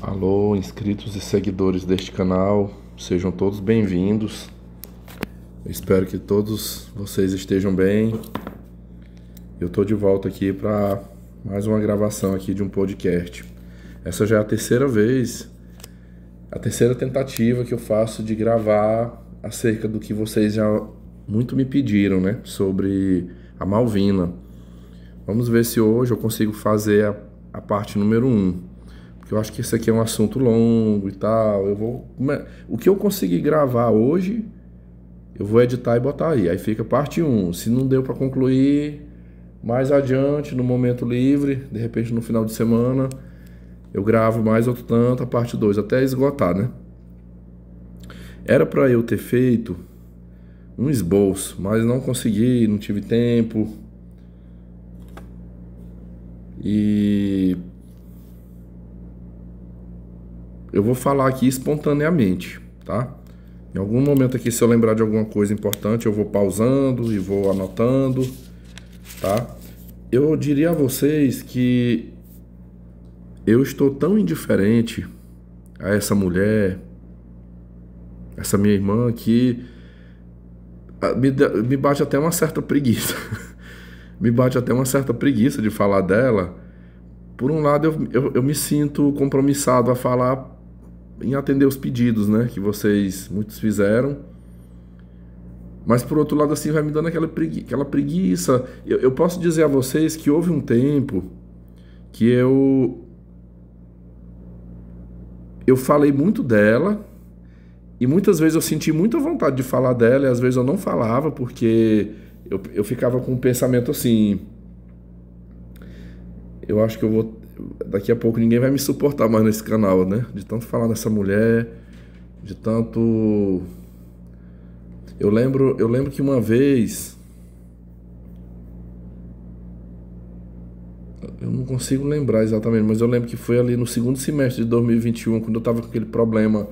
Alô, inscritos e seguidores deste canal, sejam todos bem-vindos. Eu espero que todos vocês estejam bem. Eu tô de volta aqui para mais uma gravação aqui de um podcast. Essa já é a terceira vez, a terceira tentativa que eu faço de gravar acerca do que vocês já muito me pediram, né? Sobre a Malvina. Vamos ver se hoje eu consigo fazer a parte número 1. Eu acho que esse aqui é um assunto longo e tal. O que eu conseguir gravar hoje, eu vou editar e botar aí. Aí fica parte 1. Se não deu para concluir, mais adiante, no momento livre, de repente no final de semana, eu gravo mais outro tanto, a parte 2, até esgotar, né? Era para eu ter feito um esboço, mas não consegui, não tive tempo. E eu vou falar aqui espontaneamente, tá? Em algum momento aqui, se eu lembrar de alguma coisa importante, eu vou pausando e vou anotando, tá? Eu diria a vocês que eu estou tão indiferente a essa mulher, essa minha irmã, que me bate até uma certa preguiça. Me bate até uma certa preguiça de falar dela. Por um lado, eu me sinto compromissado a falar em atender os pedidos, né, que vocês muitos fizeram. Mas por outro lado, assim, vai me dando aquela preguiça. Eu posso dizer a vocês que houve um tempo que eu falei muito dela e muitas vezes eu senti muita vontade de falar dela e às vezes eu não falava porque eu ficava com um pensamento assim: eu acho que daqui a pouco ninguém vai me suportar mais nesse canal, né? De tanto falar nessa mulher, de tanto... Eu lembro que uma vez... Eu não consigo lembrar exatamente, mas eu lembro que foi ali no segundo semestre de 2021, quando eu tava com aquele problema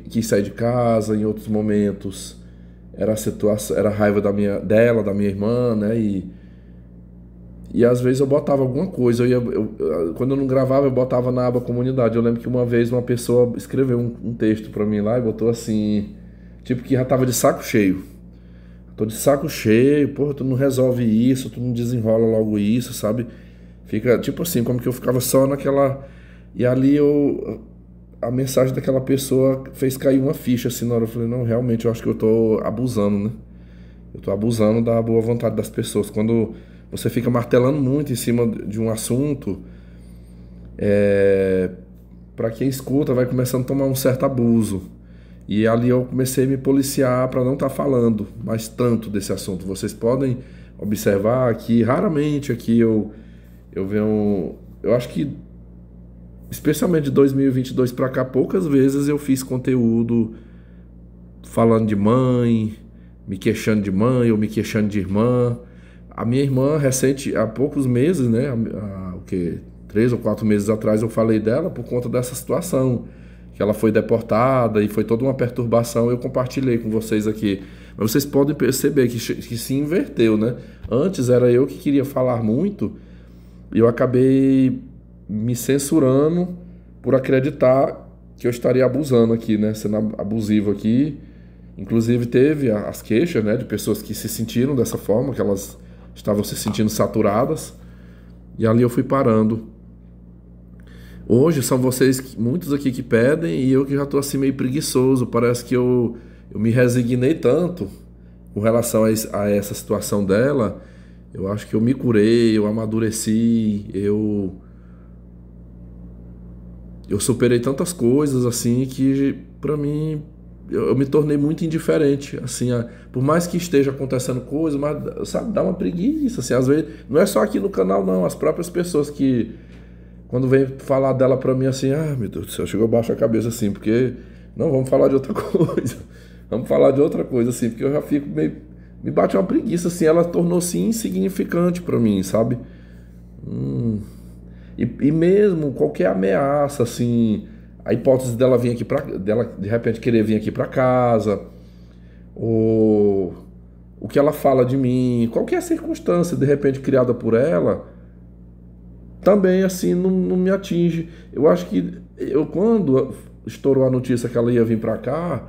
que sair de casa, em outros momentos. Era a situação, era a raiva da minha irmã, né? E às vezes eu botava alguma coisa, quando eu não gravava eu botava na aba comunidade. Eu lembro que uma vez uma pessoa escreveu um texto pra mim lá e botou assim, tipo que já tava de saco cheio. Tô de saco cheio, porra, tu não resolve isso, tu não desenrola logo isso, sabe? Fica tipo assim, como que eu ficava só naquela... E ali a mensagem daquela pessoa fez cair uma ficha assim na hora. Eu falei, não, realmente eu acho que eu tô abusando, né? Eu tô abusando da boa vontade das pessoas. Quando você fica martelando muito em cima de um assunto, para quem escuta vai começando a tomar um certo abuso. E ali eu comecei a me policiar para não estar falando mais tanto desse assunto. Vocês podem observar que raramente aqui eu venho... Eu acho que, especialmente de 2022 para cá, poucas vezes eu fiz conteúdo falando de mãe, me queixando de mãe ou me queixando de irmã. A minha irmã, recente, há poucos meses, né? O quê? 3 ou 4 meses atrás eu falei dela por conta dessa situação. Que ela foi deportada e foi toda uma perturbação. Eu compartilhei com vocês aqui. Mas vocês podem perceber que se inverteu, né? Antes era eu que queria falar muito e eu acabei me censurando por acreditar que eu estaria abusando aqui, né? Sendo abusivo aqui. Inclusive teve as queixas, né, de pessoas que se sentiram dessa forma, que elas estavam se sentindo saturadas. E ali eu fui parando. Hoje são vocês, muitos aqui que pedem, e eu que já estou assim meio preguiçoso. Parece que eu me resignei tanto com relação a essa situação dela. Eu acho que eu me curei, eu amadureci, eu superei tantas coisas assim que pra mim eu me tornei muito indiferente, assim, por mais que esteja acontecendo coisa, mas, sabe, dá uma preguiça, assim, às vezes, não é só aqui no canal não, as próprias pessoas que, quando vem falar dela pra mim assim, meu Deus do céu, chegou baixo a cabeça assim, porque, não, vamos falar de outra coisa, vamos falar de outra coisa, assim, porque eu já fico meio, me bate uma preguiça, assim, ela tornou-se insignificante pra mim, sabe? E mesmo qualquer ameaça, assim, a hipótese dela vir aqui dela de repente querer vir aqui para casa, ou o que ela fala de mim, qualquer circunstância de repente criada por ela, também assim não me atinge. Eu acho que quando estourou a notícia que ela ia vir para cá,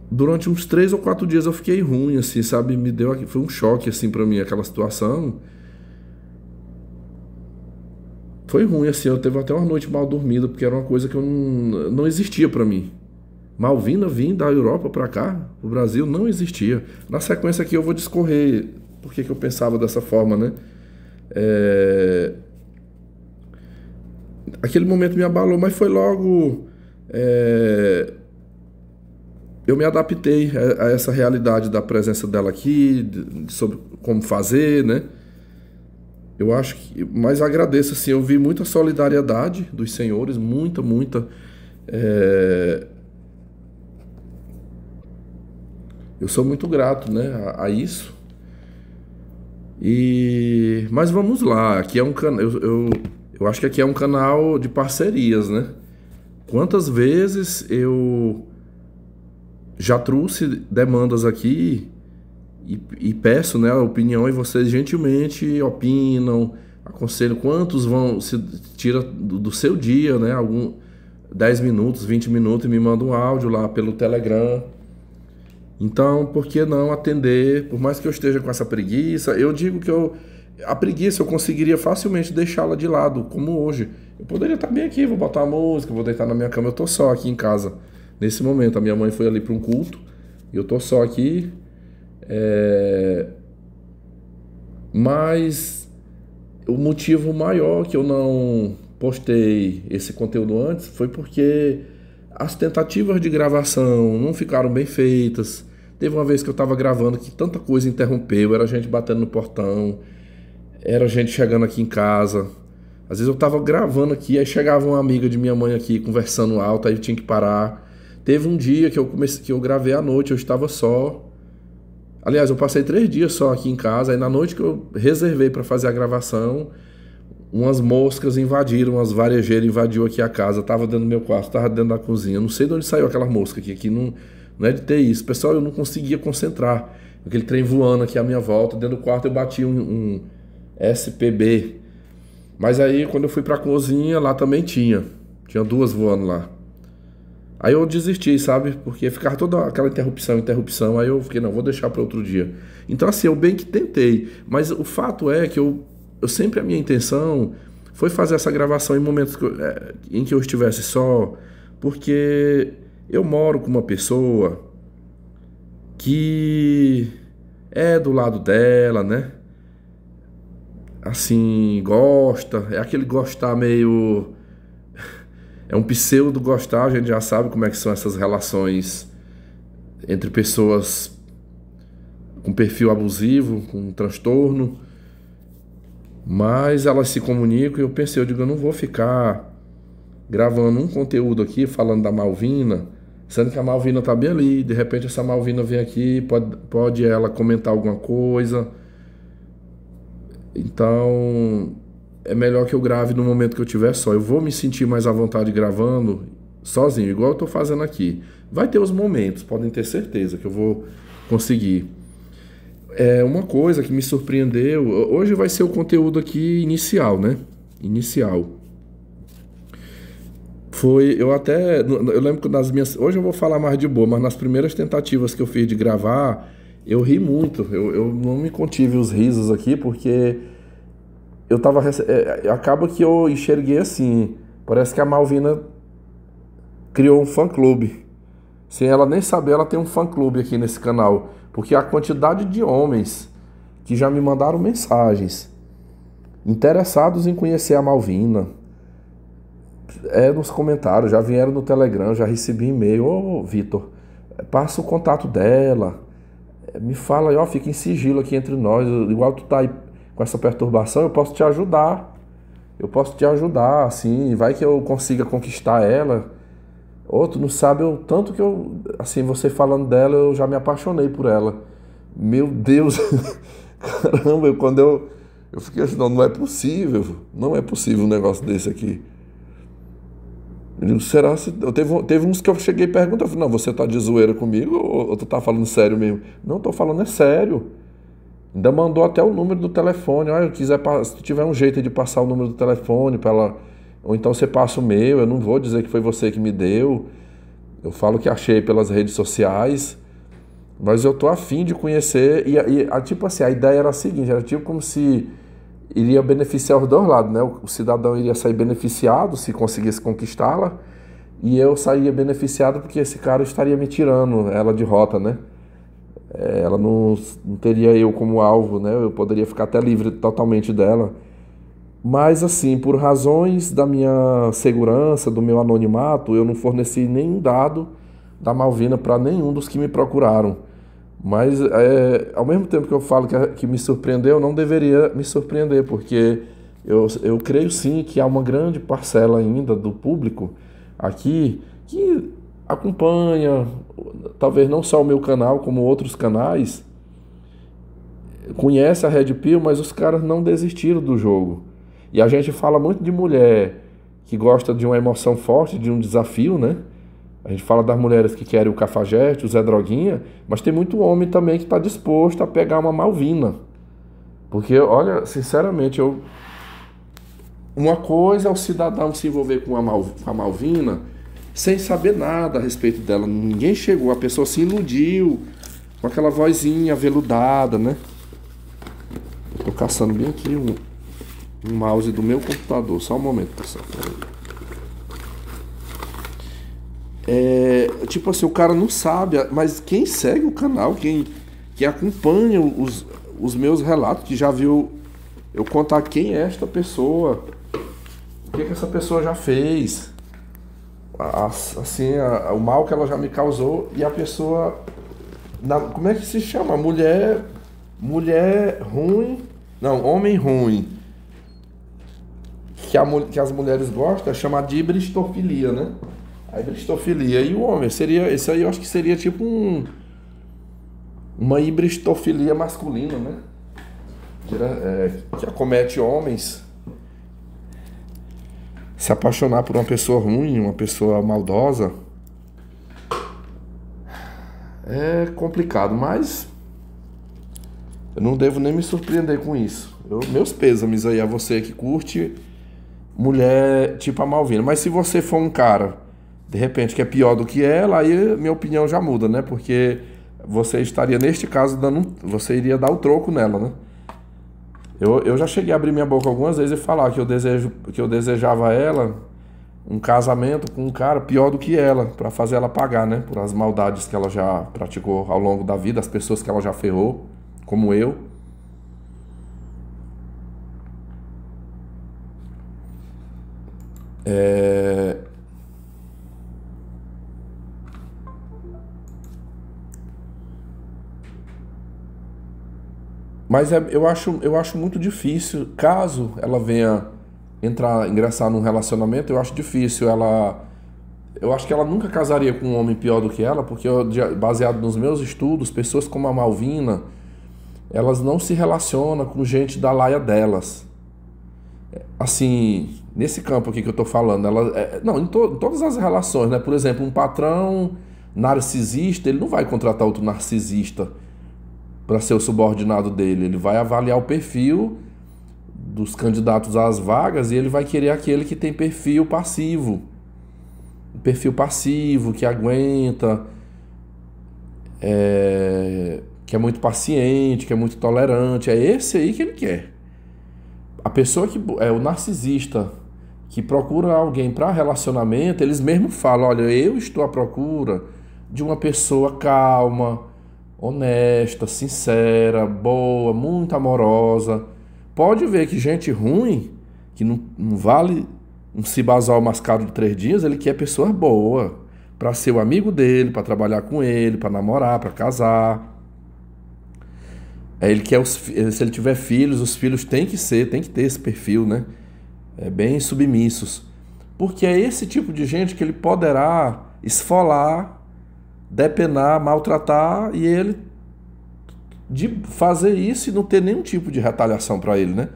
durante uns 3 ou 4 dias eu fiquei ruim, assim, sabe? Foi um choque assim para mim aquela situação. Foi ruim, assim, eu teve até uma noite mal dormida, porque era uma coisa que eu não existia para mim. Malvina vir da Europa para cá, o Brasil, não existia. Na sequência aqui eu vou discorrer por que eu pensava dessa forma, né? Aquele momento me abalou, mas foi logo. Eu me adaptei a essa realidade da presença dela aqui, sobre como fazer, né? Eu acho que. Mas agradeço, assim, eu vi muita solidariedade dos senhores, muita. Eu sou muito grato, né, a isso. Mas vamos lá, aqui é um canal. Eu acho que aqui é um canal de parcerias, né? Quantas vezes eu já trouxe demandas aqui e peço, né, a opinião e vocês gentilmente opinam, aconselham quantos se tira do seu dia, né, 10 minutos, 20 minutos e me manda um áudio lá pelo Telegram. Então, por que não atender? Por mais que eu esteja com essa preguiça, eu digo que a preguiça eu conseguiria facilmente deixá-la de lado, como hoje. Eu poderia estar bem aqui, vou botar uma música, vou deitar na minha cama, eu tô só aqui em casa. Nesse momento, a minha mãe foi ali para um culto, e eu tô só aqui. Mas o motivo maior que eu não postei esse conteúdo antes foi porque as tentativas de gravação não ficaram bem feitas. Teve uma vez que eu estava gravando que tanta coisa interrompeu, era gente batendo no portão, era gente chegando aqui em casa. Às vezes eu estava gravando aqui, aí chegava uma amiga de minha mãe aqui conversando alto, aí eu tinha que parar. Teve um dia que eu gravei à noite, eu estava só. Aliás, eu passei 3 dias só aqui em casa, aí na noite que eu reservei para fazer a gravação, umas moscas invadiram, umas varejeiras invadiu aqui a casa, tava dentro do meu quarto, tava dentro da cozinha, não sei de onde saiu aquela mosca aqui não é de ter isso. Pessoal, eu não conseguia concentrar, aquele trem voando aqui à minha volta, dentro do quarto eu bati um SPB, mas aí quando eu fui pra cozinha, lá também tinha 2 voando lá. Aí eu desisti, sabe? Porque ficava toda aquela interrupção. Aí eu fiquei, não, vou deixar para outro dia. Então, assim, eu bem que tentei. Mas o fato é que eu sempre, a minha intenção foi fazer essa gravação em momentos em que eu estivesse só. Porque eu moro com uma pessoa que é do lado dela, né? Assim, gosta. É aquele gostar meio... É um pseudo gostar, a gente já sabe como é que são essas relações entre pessoas com perfil abusivo, com transtorno. Mas elas se comunicam e eu pensei, eu digo, eu não vou ficar gravando um conteúdo aqui falando da Malvina, sendo que a Malvina tá bem ali, de repente essa Malvina vem aqui, pode ela comentar alguma coisa. Então... é melhor que eu grave no momento que eu estiver só. Eu vou me sentir mais à vontade gravando sozinho, igual eu estou fazendo aqui. Vai ter os momentos, podem ter certeza que eu vou conseguir. Uma coisa que me surpreendeu, hoje vai ser o conteúdo aqui inicial, né? Inicial. Eu lembro que hoje eu vou falar mais de boa, mas nas primeiras tentativas que eu fiz de gravar, eu ri muito. Eu não me contive os risos aqui, porque... acaba que eu enxerguei assim, parece que a Malvina criou um fã-clube. Sem ela nem saber, ela tem um fã-clube aqui nesse canal. Porque a quantidade de homens que já me mandaram mensagens interessados em conhecer a Malvina, nos comentários, já vieram no Telegram, já recebi e-mail. Ô, Vitor, passa o contato dela, me fala aí, ó, fica em sigilo aqui entre nós, igual tu tá aí com essa perturbação, eu posso te ajudar. Assim, vai que eu consiga conquistar ela. Tu não sabe o tanto que assim, você falando dela, eu já me apaixonei por ela. Meu Deus, caramba, eu fiquei assim, não é possível um negócio desse aqui. Eu digo, será se... Teve uns que eu cheguei e perguntei, eu falei, não, você tá de zoeira comigo ou tu tá falando sério mesmo? Não, tô falando é sério. Ainda mandou até o número do telefone. Olha, se tiver um jeito de passar o número do telefone para ela, ou então você passa o meu, eu não vou dizer que foi você que me deu. Eu falo que achei pelas redes sociais, mas eu tô afim de conhecer. Tipo assim, a ideia era a seguinte, era tipo como se iria beneficiar os dois lados, né? O cidadão iria sair beneficiado se conseguisse conquistá-la, e eu sairia beneficiado porque esse cara estaria me tirando ela de rota, né? Ela não teria eu como alvo, né? Eu poderia ficar até livre totalmente dela. Mas assim, por razões da minha segurança, do meu anonimato, eu não forneci nenhum dado da Malvina para nenhum dos que me procuraram. Mas ao mesmo tempo que eu falo que me surpreendeu, não deveria me surpreender, porque eu creio sim que há uma grande parcela ainda do público aqui que acompanha, talvez não só o meu canal, como outros canais, conhece a Red Pill, mas os caras não desistiram do jogo. E a gente fala muito de mulher que gosta de uma emoção forte, de um desafio, né? A gente fala das mulheres que querem o Cafajeste, o Zé Droguinha, mas tem muito homem também que está disposto a pegar uma Malvina. Porque, olha, sinceramente, uma coisa é o cidadão se envolver com a Malvina sem saber nada a respeito dela. Ninguém chegou, a pessoa se iludiu com aquela vozinha aveludada, né? Estou caçando bem aqui um mouse do meu computador. Só um momento, pessoal. Tipo assim, o cara não sabe, mas quem segue o canal, quem acompanha os meus relatos, que já viu eu contar quem é esta pessoa, o que essa pessoa já fez, assim, o mal que ela já me causou, e a pessoa, como é que se chama? Mulher ruim, não, homem ruim, que as mulheres gostam, é chamar de hibristofilia, né? A hibristofilia. E o homem, esse aí eu acho que seria tipo uma hibristofilia masculina, né? Que acomete homens se apaixonar por uma pessoa ruim, uma pessoa maldosa. É complicado, mas eu não devo nem me surpreender com isso. Meus pêsames aí a você que curte mulher tipo a Malvina. Mas se você for um cara, de repente, que é pior do que ela, aí minha opinião já muda, né? Porque você estaria, neste caso, você iria dar o troco nela, né? Eu já cheguei a abrir minha boca algumas vezes e falar que eu desejava ela um casamento com um cara pior do que ela, para fazer ela pagar, né? Por as maldades que ela já praticou ao longo da vida, as pessoas que ela já ferrou, como eu. Mas eu acho muito difícil, caso ela venha ingressar num relacionamento, eu acho difícil ela. Eu acho que ela nunca casaria com um homem pior do que ela, porque baseado nos meus estudos, pessoas como a Malvina, elas não se relacionam com gente da laia delas. Assim, nesse campo aqui que eu tô falando, não, em todas as relações, né? Por exemplo, um patrão narcisista, ele não vai contratar outro narcisista para ser o subordinado dele. Ele vai avaliar o perfil dos candidatos às vagas e ele vai querer aquele que tem perfil passivo. Um perfil passivo, que aguenta, que é muito paciente, que é muito tolerante. É esse aí que ele quer. A pessoa que é o narcisista, que procura alguém para relacionamento, eles mesmos falam, olha, eu estou à procura de uma pessoa calma, honesta, sincera, boa, muito amorosa. Pode ver que gente ruim, que não vale um cibazol mascado de 3 dias, ele quer pessoa boa, para ser o amigo dele, para trabalhar com ele, para namorar, para casar. Ele quer se ele tiver filhos, os filhos têm que ter esse perfil, né? Bem submissos. Porque é esse tipo de gente que ele poderá esfolar, depenar, maltratar, e ele de fazer isso e não ter nenhum tipo de retaliação para ele, né?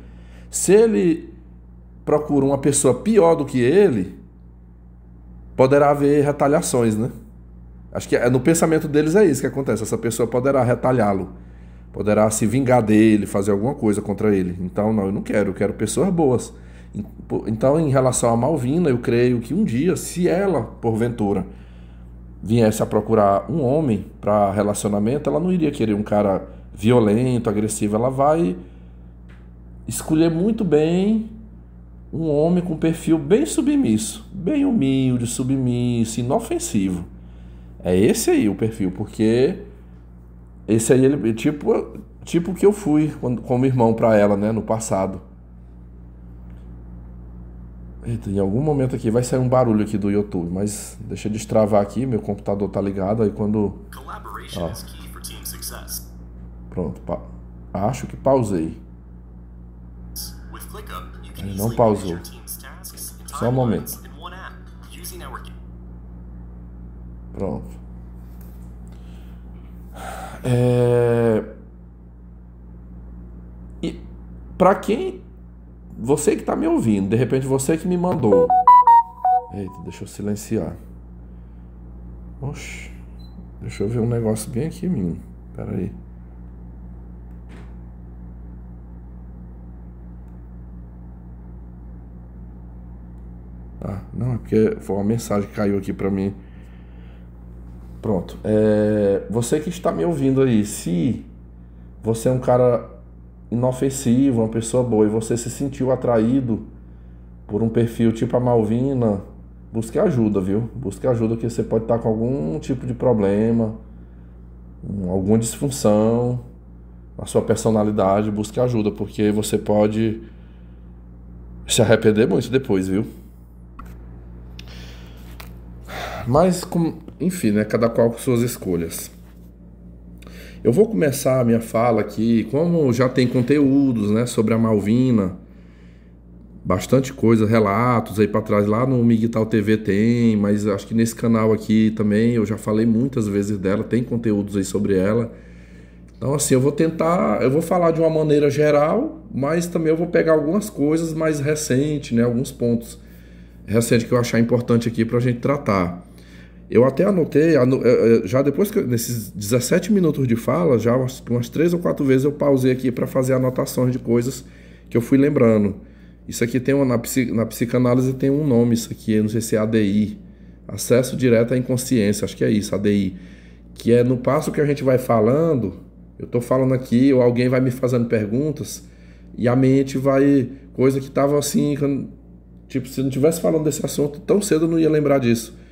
Se ele procura uma pessoa pior do que ele, poderá haver retaliações, né? Acho que no pensamento deles é isso que acontece. Essa pessoa poderá retalhá-lo. poderá se vingar dele, fazer alguma coisa contra ele. Então, não, eu quero pessoas boas. Então, em relação a Malvina, eu creio que um dia, se ela, porventura, viesse a procurar um homem para relacionamento, ela não iria querer um cara violento, agressivo. Ela vai escolher muito bem um homem com perfil bem submisso, bem humilde, submisso, inofensivo. É esse aí o perfil, porque esse aí ele tipo que eu fui como irmão para ela, né, no passado. Eita, em algum momento aqui vai sair um barulho aqui do YouTube, mas deixa eu destravar aqui, meu computador tá ligado, aí quando... Ó, pronto, acho que pausei. Ele não pausou. Só um momento. Pronto. E pra quem... Você que tá me ouvindo, de repente você que me mandou. Eita, deixa eu silenciar. Oxi. Deixa eu ver um negócio bem aqui, menino. Pera aí. Ah, não, é porque foi uma mensagem que caiu aqui pra mim. Pronto. Você que está me ouvindo aí, se você é um cara inofensivo, uma pessoa boa, e você se sentiu atraído por um perfil tipo a Malvina, busque ajuda, viu? Busque ajuda, que você pode estar com algum tipo de problema, alguma disfunção na sua personalidade. Busque ajuda, porque você pode se arrepender muito depois, viu? Mas, enfim, né? Cada qual com suas escolhas. Eu vou começar a minha fala aqui, como já tem conteúdos, né, sobre a Malvina, bastante coisa, relatos aí para trás, lá no Miguel TV tem, mas acho que nesse canal aqui também eu já falei muitas vezes dela, tem conteúdos aí sobre ela. Então, assim, eu vou falar de uma maneira geral, mas também eu vou pegar algumas coisas mais recentes, né, alguns pontos recentes que eu achar importante aqui pra gente tratar. Eu até anotei, já depois que nesses 17 minutos de fala, já umas 3 ou 4 vezes eu pausei aqui para fazer anotações de coisas que eu fui lembrando. Isso aqui tem na psicanálise tem um nome, isso aqui, eu não sei se é ADI, acesso direto à inconsciência, acho que é isso, ADI, que é no passo que a gente vai falando, eu tô falando aqui, ou alguém vai me fazendo perguntas, e a mente vai, coisa que tava assim, tipo, se não tivesse falando desse assunto tão cedo eu não ia lembrar disso.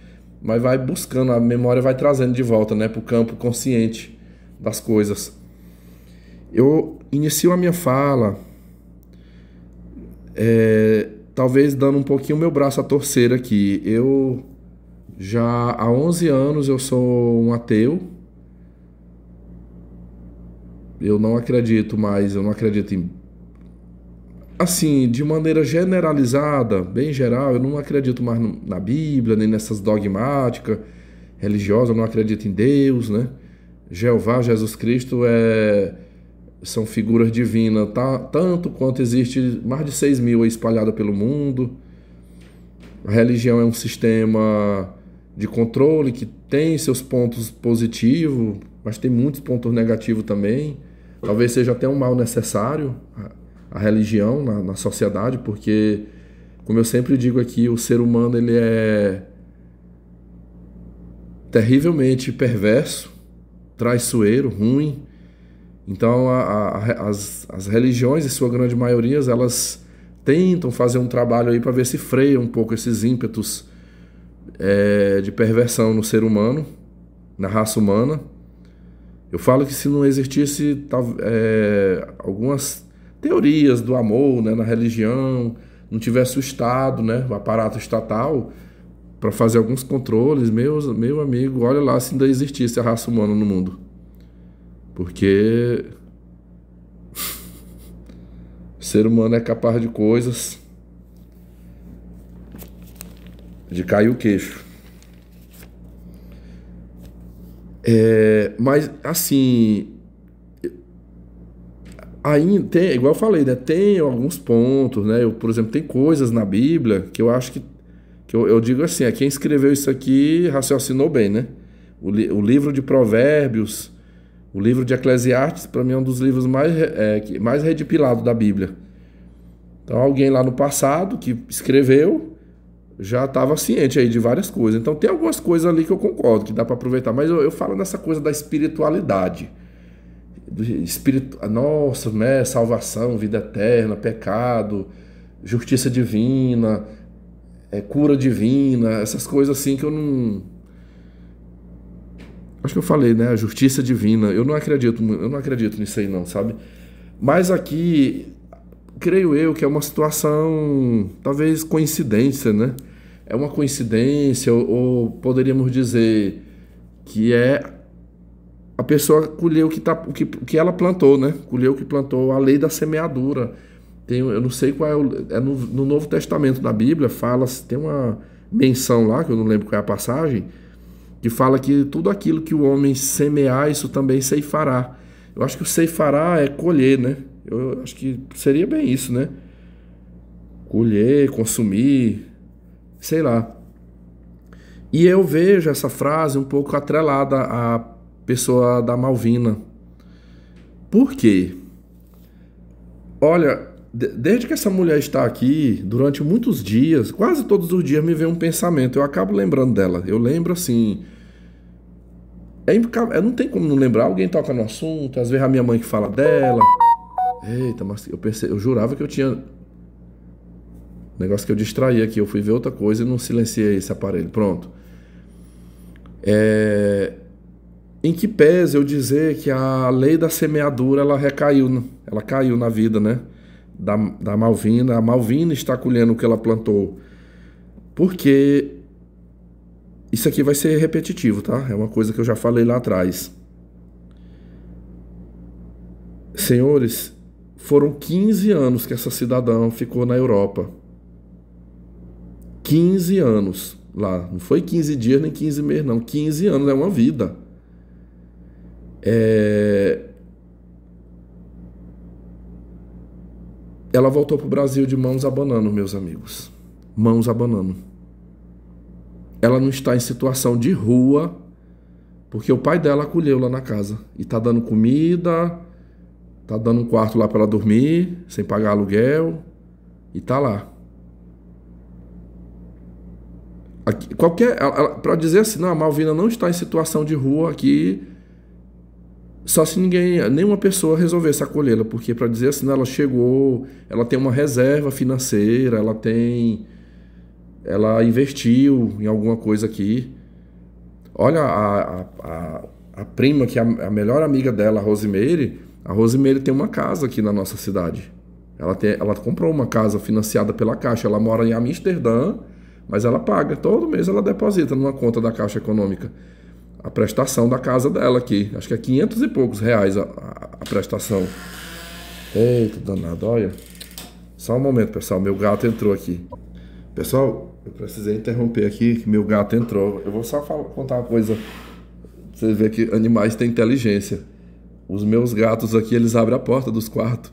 Mas vai buscando, a memória vai trazendo de volta, né, para o campo consciente das coisas. Eu inicio a minha fala, talvez dando um pouquinho o meu braço a torcer aqui. Eu já há 11 anos eu sou um ateu. Eu não acredito mais, eu não acredito em... Assim, de maneira generalizada, bem geral, eu não acredito mais na Bíblia, nem nessas dogmáticas religiosas, eu não acredito em Deus, né? Jeová, Jesus Cristo são figuras divinas, tanto quanto existe mais de 6.000 espalhadas pelo mundo. A religião é um sistema de controle que tem seus pontos positivos, mas tem muitos pontos negativos também. Talvez seja até um mal necessário a religião na sociedade, porque, como eu sempre digo aqui, o ser humano ele é terrivelmente perverso, traiçoeiro, ruim. Então as religiões, em sua grande maioria, elas tentam fazer um trabalho aí para ver se freia um pouco esses ímpetos de perversão no ser humano, na raça humana. Eu falo que se não existisse algumas teorias do amor, né, na religião, não tivesse o Estado, né, o aparato estatal para fazer alguns controles, meu amigo, olha lá se ainda existisse a raça humana no mundo. Porque o ser humano é capaz de coisas de cair o queixo. Mas, assim, ainda tem, igual eu falei, né? Tem alguns pontos, né? Por exemplo, tem coisas na Bíblia que eu acho que eu digo assim, quem escreveu isso aqui raciocinou bem, né? O livro de Provérbios, O livro de Eclesiastes, para mim, é um dos livros mais redipilados da Bíblia. Então, alguém lá no passado que escreveu já estava ciente aí de várias coisas. Então, tem algumas coisas ali que eu concordo, que dá para aproveitar. Mas eu falo nessa coisa da espiritualidade. Nossa, né? Salvação, vida eterna, pecado, justiça divina, cura divina, essas coisas assim que eu não... Acho que eu falei, né? A justiça divina. Eu não acredito nisso aí não, sabe? Mas aqui, creio eu que é uma situação, talvez coincidência, né? É uma coincidência, ou poderíamos dizer que a pessoa colheu o que ela plantou, né? Colheu o que plantou, a lei da semeadura. Eu não sei qual no Novo Testamento da Bíblia, tem uma menção lá, que eu não lembro qual é a passagem, que fala que tudo aquilo que o homem semear, isso também ceifará. Eu acho que o ceifará é colher, né? Eu acho que seria bem isso, né? Colher, consumir, sei lá. E eu vejo essa frase um pouco atrelada à pessoa da Malvina. Por quê? Olha, desde que essa mulher está aqui, durante muitos dias, quase todos os dias me vem um pensamento. Eu acabo lembrando dela. Eu lembro assim... não tem como não lembrar. Alguém toca no assunto, às vezes a minha mãe que fala dela. Eita, mas eu jurava que eu tinha... Negócio que eu distraí aqui. Eu fui ver outra coisa e não silenciei esse aparelho. Pronto. Em que pese eu dizer que a lei da semeadura ela caiu na vida, né? Da Malvina. A Malvina está colhendo o que ela plantou. Porque isso aqui vai ser repetitivo, tá? É uma coisa que eu já falei lá atrás. Senhores, foram 15 anos que essa cidadã ficou na Europa. 15 anos lá. Não foi 15 dias nem 15 meses, não. 15 anos é uma vida. Ela voltou para o Brasil de mãos abanando, meus amigos. Mãos abanando. Ela não está em situação de rua, porque o pai dela acolheu lá na casa. E tá dando comida, tá dando um quarto lá para ela dormir, sem pagar aluguel, e tá lá. Para dizer assim, não, a Malvina não está em situação de rua aqui, só se nenhuma pessoa resolvesse acolhê-la, porque para dizer assim, ela chegou, ela tem uma reserva financeira, ela investiu em alguma coisa aqui. Olha, a prima, que é a melhor amiga dela, a Rosimeire tem uma casa aqui na nossa cidade. Ela comprou uma casa financiada pela Caixa, ela mora em Amsterdã, mas ela paga, todo mês ela deposita numa conta da Caixa Econômica a prestação da casa dela aqui. Acho que é 500 e poucos reais a prestação. Eita, danado, olha. Só um momento, pessoal, meu gato entrou aqui. Pessoal, eu precisei interromper aqui, que meu gato entrou. Eu vou só contar uma coisa. Você vê que animais têm inteligência. Os meus gatos aqui, eles abrem a porta dos quartos.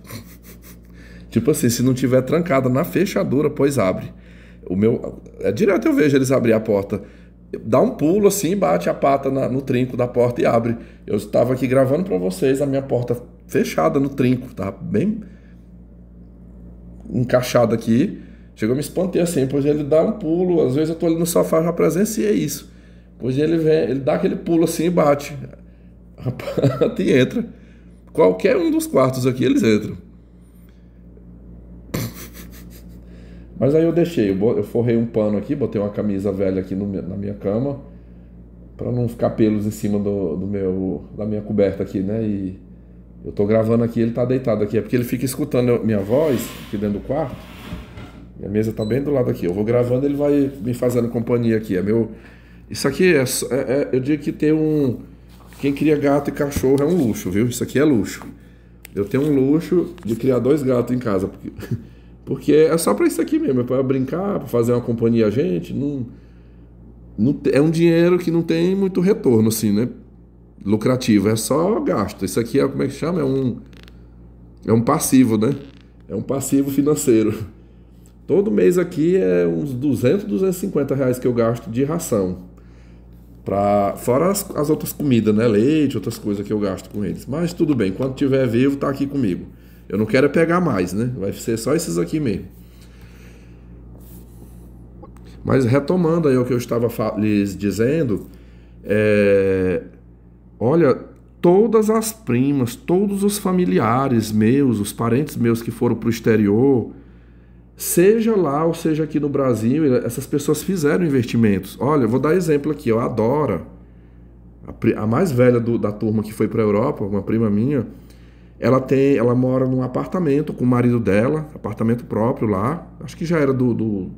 Tipo assim, se não tiver trancada na fechadura, pois abre. Direto eu vejo eles abrir a porta. Dá um pulo assim, bate a pata no trinco da porta e abre. Eu estava aqui gravando para vocês, a minha porta fechada no trinco, tá bem encaixada aqui. Chegou a me espantar assim, pois ele dá um pulo. Às vezes eu tô ali no sofá, já presenciei isso. Pois ele dá aquele pulo assim e bate. A pata e entra. Qualquer um dos quartos aqui eles entram. Mas aí eu deixei, eu forrei um pano aqui, botei uma camisa velha aqui na minha cama, para não ficar pelos em cima da minha coberta aqui, né? E eu tô gravando aqui, ele tá deitado aqui, é porque ele fica escutando minha voz aqui dentro do quarto. Minha mesa tá bem do lado aqui, eu vou gravando, ele vai me fazendo companhia aqui. Isso aqui eu digo que quem cria gato e cachorro é um luxo, viu? Isso aqui é luxo. Eu tenho um luxo de criar 2 gatos em casa, porque é só para isso aqui mesmo, é para brincar, para fazer uma companhia a gente. É um dinheiro que não tem muito retorno, assim, né? Lucrativo, é só gasto. Isso aqui como é que chama? É um passivo, né? É um passivo financeiro. Todo mês aqui é uns 200, 250 reais que eu gasto de ração. Fora as outras comidas, né? Leite, outras coisas que eu gasto com eles. Mas tudo bem, quando tiver vivo, tá aqui comigo. Eu não quero é pegar mais, né? Vai ser só esses aqui mesmo. Mas retomando aí o que eu estava lhes dizendo, olha, todas as primas, todos os familiares meus, os parentes meus que foram para o exterior, seja lá ou seja aqui no Brasil, essas pessoas fizeram investimentos. Olha, eu vou dar exemplo aqui, ó, a Dora, a mais velha da turma que foi para a Europa, uma prima minha, ela mora num apartamento com o marido dela, apartamento próprio lá, acho que já era do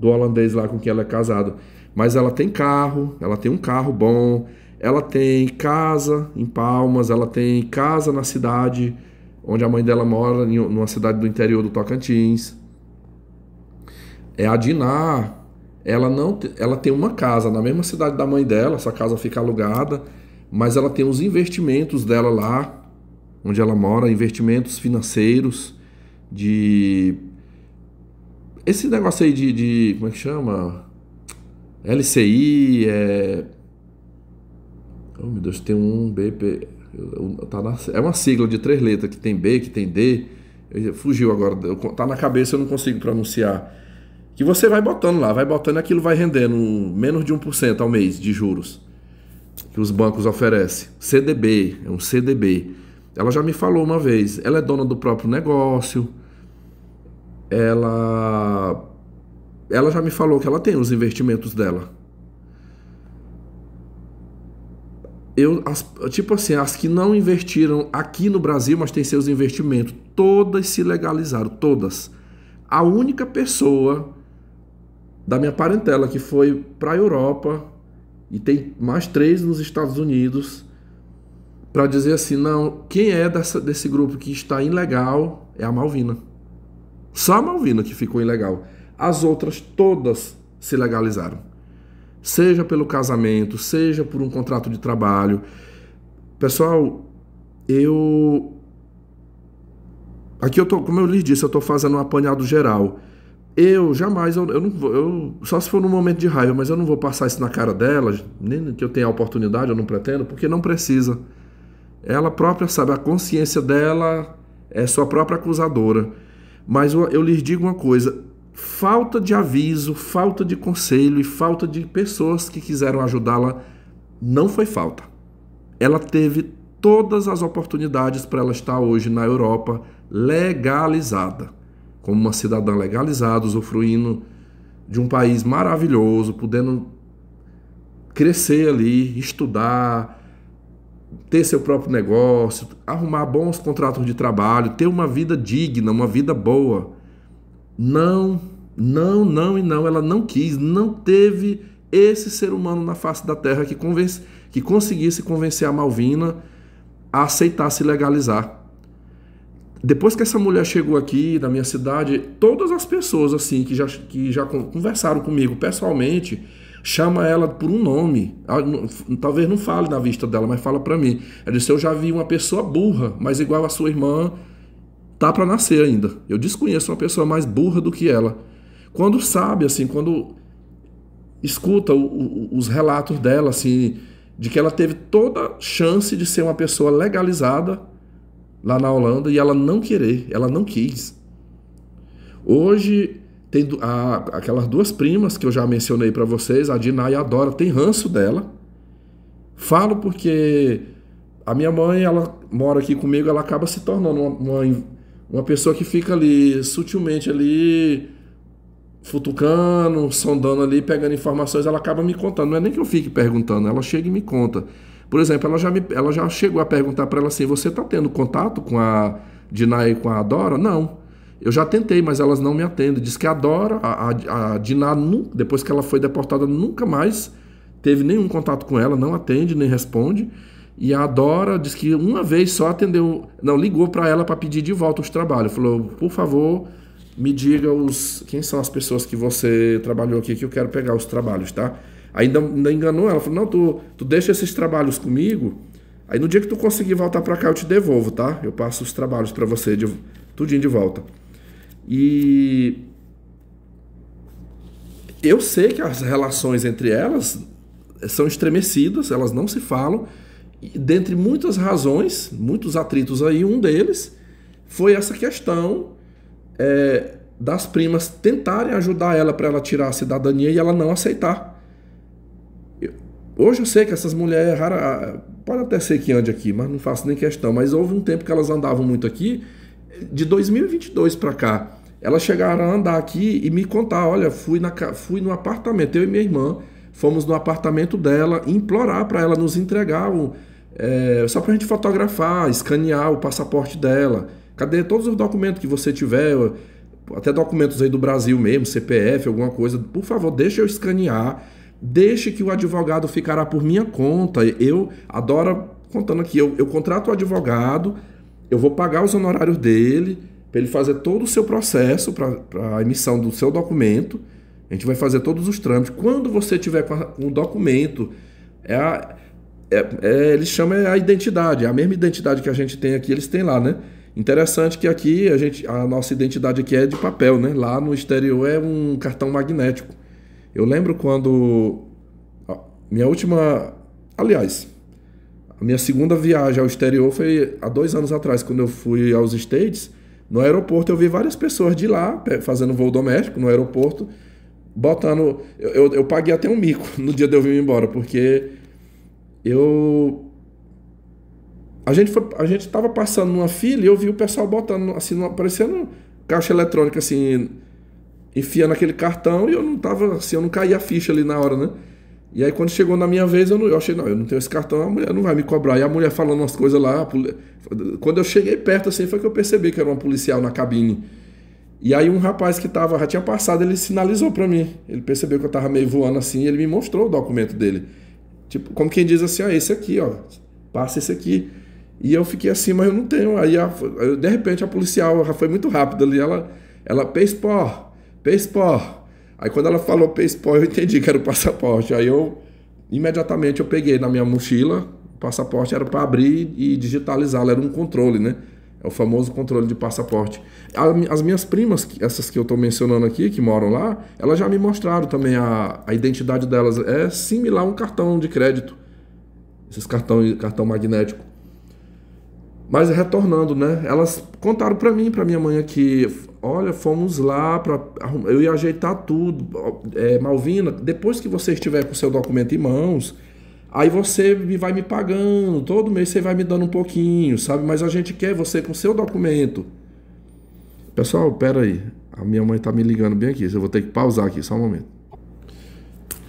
holandês lá com quem ela é casada. Mas ela tem carro, ela tem um carro bom, ela tem casa em Palmas, ela tem casa na cidade onde a mãe dela mora, numa cidade do interior do Tocantins. A Diná, ela tem uma casa na mesma cidade da mãe dela, essa casa fica alugada, mas ela tem os investimentos dela lá, onde ela mora, investimentos financeiros, esse negócio aí como é que chama? LCI, oh meu Deus, tem um BP, é uma sigla de 3 letras, que tem B, que tem D, fugiu agora, tá na cabeça, eu não consigo pronunciar. Que você vai botando lá, vai botando, aquilo vai rendendo menos de 1% ao mês de juros, que os bancos oferecem. CDB, é um CDB. Ela já me falou uma vez, ela é dona do próprio negócio, ela já me falou que ela tem os investimentos dela. Tipo assim, as que não investiram aqui no Brasil, mas têm seus investimentos, todas se legalizaram, todas. A única pessoa da minha parentela que foi para a Europa, e tem mais 3 nos Estados Unidos, para dizer assim, não, quem é desse grupo que está ilegal é a Malvina. Só a Malvina que ficou ilegal. As outras todas se legalizaram. Seja pelo casamento, seja por um contrato de trabalho. Pessoal, aqui eu tô, como eu lhes disse, eu tô fazendo um apanhado geral. Eu jamais, eu não vou, só se for num momento de raiva, mas eu não vou passar isso na cara dela, nem que eu tenha a oportunidade, eu não pretendo, porque não precisa. Ela própria sabe, a consciência dela é sua própria acusadora. Mas eu lhes digo uma coisa, falta de aviso, falta de conselho e falta de pessoas que quiseram ajudá-la não foi falta. Ela teve todas as oportunidades para ela estar hoje na Europa legalizada, como uma cidadã legalizada, usufruindo de um país maravilhoso, podendo crescer ali, estudar, ter seu próprio negócio, arrumar bons contratos de trabalho, ter uma vida digna, uma vida boa. Não, ela não quis, não teve esse ser humano na face da terra que conseguisse convencer a Malvina a aceitar se legalizar. Depois que essa mulher chegou aqui na minha cidade, todas as pessoas assim que já conversaram comigo pessoalmente, chama ela por um nome. Talvez não fale na vista dela, mas fala pra mim. Ela disse, eu já vi uma pessoa burra, mas igual a sua irmã, tá pra nascer ainda. Eu desconheço uma pessoa mais burra do que ela. Quando sabe, assim, quando escuta os relatos dela, assim, de que ela teve toda chance de ser uma pessoa legalizada lá na Holanda e ela não querer, ela não quis. Hoje tem aquelas 2 primas que eu já mencionei para vocês, a Diná e a Dora, tem ranço dela. Falo porque a minha mãe, ela mora aqui comigo, ela acaba se tornando uma pessoa que fica ali sutilmente ali futucando, sondando ali, pegando informações, ela acaba me contando. Não é nem que eu fique perguntando, ela chega e me conta. Por exemplo, ela já chegou a perguntar para ela assim, você está tendo contato com a Diná e com a Dora? Não. Eu já tentei, mas elas não me atendem. Diz que a Dora, a Diná, depois que ela foi deportada, nunca mais teve nenhum contato com ela, não atende, nem responde. E a Dora diz que uma vez só atendeu, não, ligou para ela para pedir de volta os trabalhos. Falou, por favor, me diga quem são as pessoas que você trabalhou aqui, que eu quero pegar os trabalhos, tá? Ainda enganou ela, falou, não, tu deixa esses trabalhos comigo, aí no dia que tu conseguir voltar para cá eu te devolvo, tá? Eu passo os trabalhos para você, tudinho de volta. E eu sei que as relações entre elas são estremecidas, elas não se falam, e dentre muitas razões, muitos atritos aí, um deles foi essa questão das primas tentarem ajudar ela para ela tirar a cidadania e ela não aceitar. Hoje eu sei que essas mulheres pode até ser que ande aqui, mas não faço nem questão, mas houve um tempo que elas andavam muito aqui, de 2022 para cá. Elas chegaram a andar aqui e me contar, olha, fui no apartamento, eu e minha irmã, fomos no apartamento dela, implorar para ela nos entregar só para a gente fotografar, escanear o passaporte dela. Cadê todos os documentos que você tiver, até documentos aí do Brasil mesmo, CPF, alguma coisa, por favor, deixa eu escanear, deixe que o advogado ficará por minha conta. Eu adoro, contando aqui, eu contrato o advogado, eu vou pagar os honorários dele, para ele fazer todo o seu processo, para a emissão do seu documento. A gente vai fazer todos os trâmites. Quando você tiver com o documento, eles chamam a identidade, é a mesma identidade que a gente tem aqui, eles têm lá, né? Interessante que aqui a nossa identidade aqui é de papel, né? Lá no exterior é um cartão magnético. Eu lembro quando a minha segunda viagem ao exterior foi há 2 anos atrás, quando eu fui aos States. No aeroporto eu vi várias pessoas de lá fazendo voo doméstico no aeroporto, botando. Eu paguei até um mico no dia de eu vir embora, porque a gente estava passando numa fila e eu vi o pessoal botando assim, parecendo caixa eletrônica, assim, enfiando aquele cartão, e eu não caía a ficha ali na hora, né? E aí quando chegou na minha vez, eu achei, não, eu não tenho esse cartão, a mulher não vai me cobrar. E a mulher falando umas coisas lá, quando eu cheguei perto assim, foi que eu percebi que era uma policial na cabine. E aí um rapaz que já tinha passado, ele sinalizou pra mim. Ele percebeu que eu tava meio voando assim, e ele me mostrou o documento dele. Tipo, como quem diz assim, esse aqui, ó, passa esse aqui. E eu fiquei assim, mas eu não tenho. Aí de repente a policial já foi muito rápida ali, ela peispó. Aí quando ela falou peispó, eu entendi que era o passaporte. Aí imediatamente eu peguei na minha mochila, o passaporte era para abrir e digitalizá-lo, era um controle, né? É o famoso controle de passaporte. As minhas primas, essas que eu estou mencionando aqui, que moram lá, elas já me mostraram também a identidade delas. É similar a um cartão de crédito, esses cartão magnético. Mas retornando, né? Elas contaram para mim, para minha mãe aqui, olha, fomos lá, eu ia ajeitar tudo. Malvina, depois que você estiver com o seu documento em mãos, aí você vai me pagando, todo mês você vai me dando um pouquinho, sabe? Mas a gente quer você com o seu documento. Pessoal, pera aí, a minha mãe tá me ligando bem aqui, eu vou ter que pausar aqui, só um momento.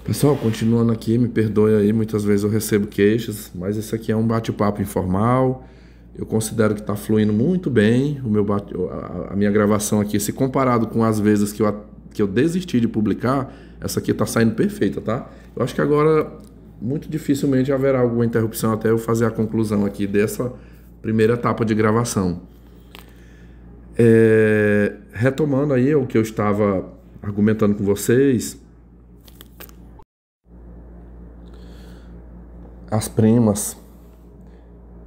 Pessoal, continuando aqui, me perdoe aí, muitas vezes eu recebo queixas, mas esse aqui é um bate-papo informal. Eu considero que está fluindo muito bem a minha gravação aqui. Se comparado com as vezes que eu desisti de publicar, essa aqui está saindo perfeita, tá? Eu acho que agora muito dificilmente haverá alguma interrupção até eu fazer a conclusão aqui dessa primeira etapa de gravação. Retomando aí o que eu estava argumentando com vocês, as primas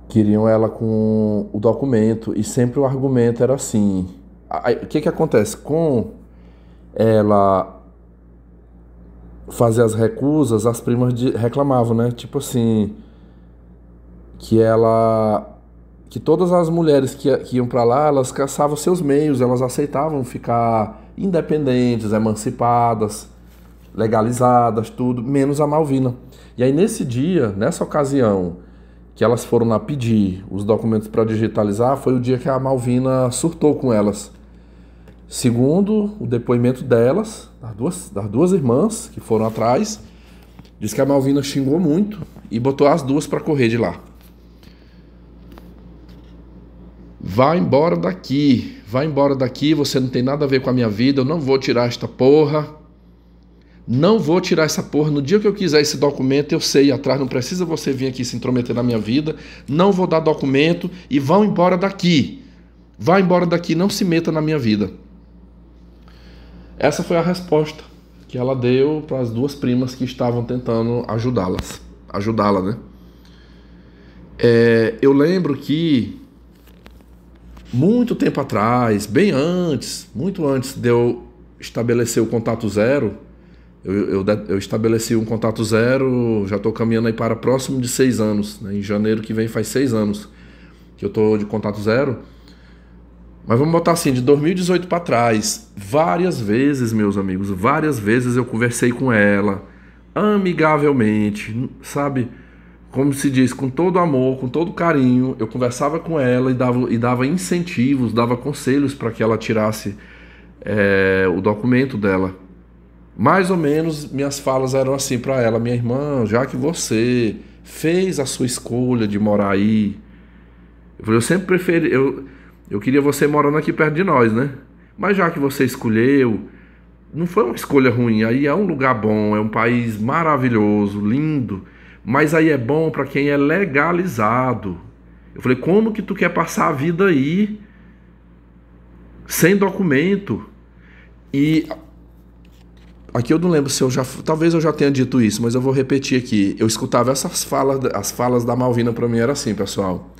queriam ela com o documento e sempre o argumento era assim. O que acontece? Com ela fazer as recusas, as primas reclamavam, né? Tipo assim, que todas as mulheres que iam para lá, elas caçavam seus meios, elas aceitavam ficar independentes, emancipadas, legalizadas, tudo, menos a Malvina. E aí nessa ocasião, que elas foram lá pedir os documentos para digitalizar, foi o dia que a Malvina surtou com elas. Segundo o depoimento delas, das duas irmãs que foram atrás, diz que a Malvina xingou muito e botou as duas para correr de lá. Vai embora daqui, você não tem nada a ver com a minha vida, eu não vou tirar esta porra. Não vou tirar essa porra. No dia que eu quiser esse documento, eu sei ir atrás. Não precisa você vir aqui se intrometer na minha vida. Não vou dar documento e vão embora daqui. Vá embora daqui, não se meta na minha vida. Essa foi a resposta que ela deu para as duas primas que estavam tentando ajudá-la, né? Eu lembro que muito tempo atrás, muito antes de eu estabelecer o contato zero, Eu estabeleci um contato zero, já estou caminhando aí para próximo de 6 anos. Né? Em janeiro que vem faz 6 anos que eu estou de contato zero. Mas vamos botar assim, de 2018 para trás, várias vezes, meus amigos, várias vezes eu conversei com ela, amigavelmente, sabe? Como se diz, com todo amor, com todo carinho, eu conversava com ela e dava incentivos, dava conselhos para que ela tirasse o documento dela. Mais ou menos, minhas falas eram assim para ela: minha irmã, já que você fez a sua escolha de morar aí, eu sempre preferi, eu queria você morando aqui perto de nós, né? Mas já que você escolheu, não foi uma escolha ruim. Aí é um lugar bom, é um país maravilhoso, lindo. Mas aí é bom para quem é legalizado. Eu falei: como que tu quer passar a vida aí sem documento? E aqui eu não lembro se talvez eu já tenha dito isso, mas eu vou repetir aqui. Eu escutava essas falas, as falas da Malvina para mim era assim, pessoal: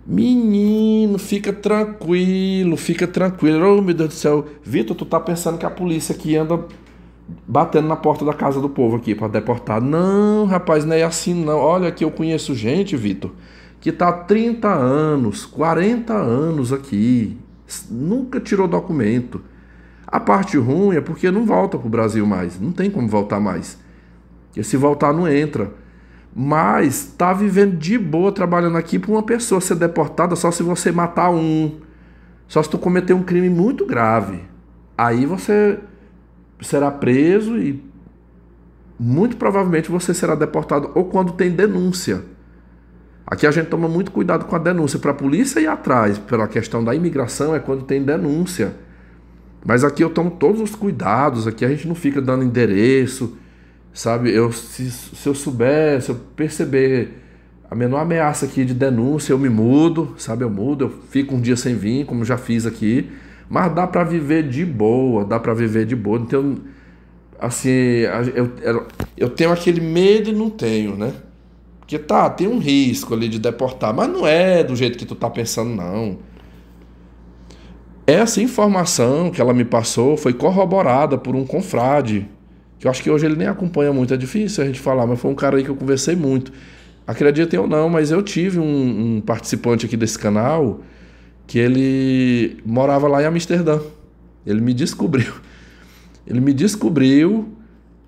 menino, fica tranquilo, fica tranquilo. Oh, meu Deus do céu, Vitor, tu tá pensando que a polícia aqui anda batendo na porta da casa do povo aqui para deportar? Não, rapaz, não é assim não. Olha, que eu conheço gente, Vitor, que tá há 30 anos, 40 anos aqui, nunca tirou documento. A parte ruim é porque não volta pro Brasil mais, não tem como voltar mais. Porque se voltar não entra. Mas tá vivendo de boa trabalhando aqui para uma pessoa ser deportada só se você matar só se tu cometer um crime muito grave. Aí você será preso e muito provavelmente você será deportado ou quando tem denúncia. Aqui a gente toma muito cuidado com a denúncia. Para a polícia ir atrás pela questão da imigração é quando tem denúncia. Mas aqui eu tomo todos os cuidados. Aqui a gente não fica dando endereço, sabe? Se eu souber, se eu perceber a menor ameaça aqui de denúncia, eu me mudo, sabe? Eu fico um dia sem vir, como já fiz aqui. Mas dá para viver de boa, Então, assim, eu tenho aquele medo e não tenho, né? Porque tem um risco ali de deportar, mas não é do jeito que tu tá pensando, não. Essa informação que ela me passou foi corroborada por um confrade, que eu acho que hoje ele nem acompanha muito, é difícil a gente falar, mas foi um cara aí que eu conversei muito. Acreditem ou não, mas eu tive um participante aqui desse canal que ele morava lá em Amsterdã. Ele me descobriu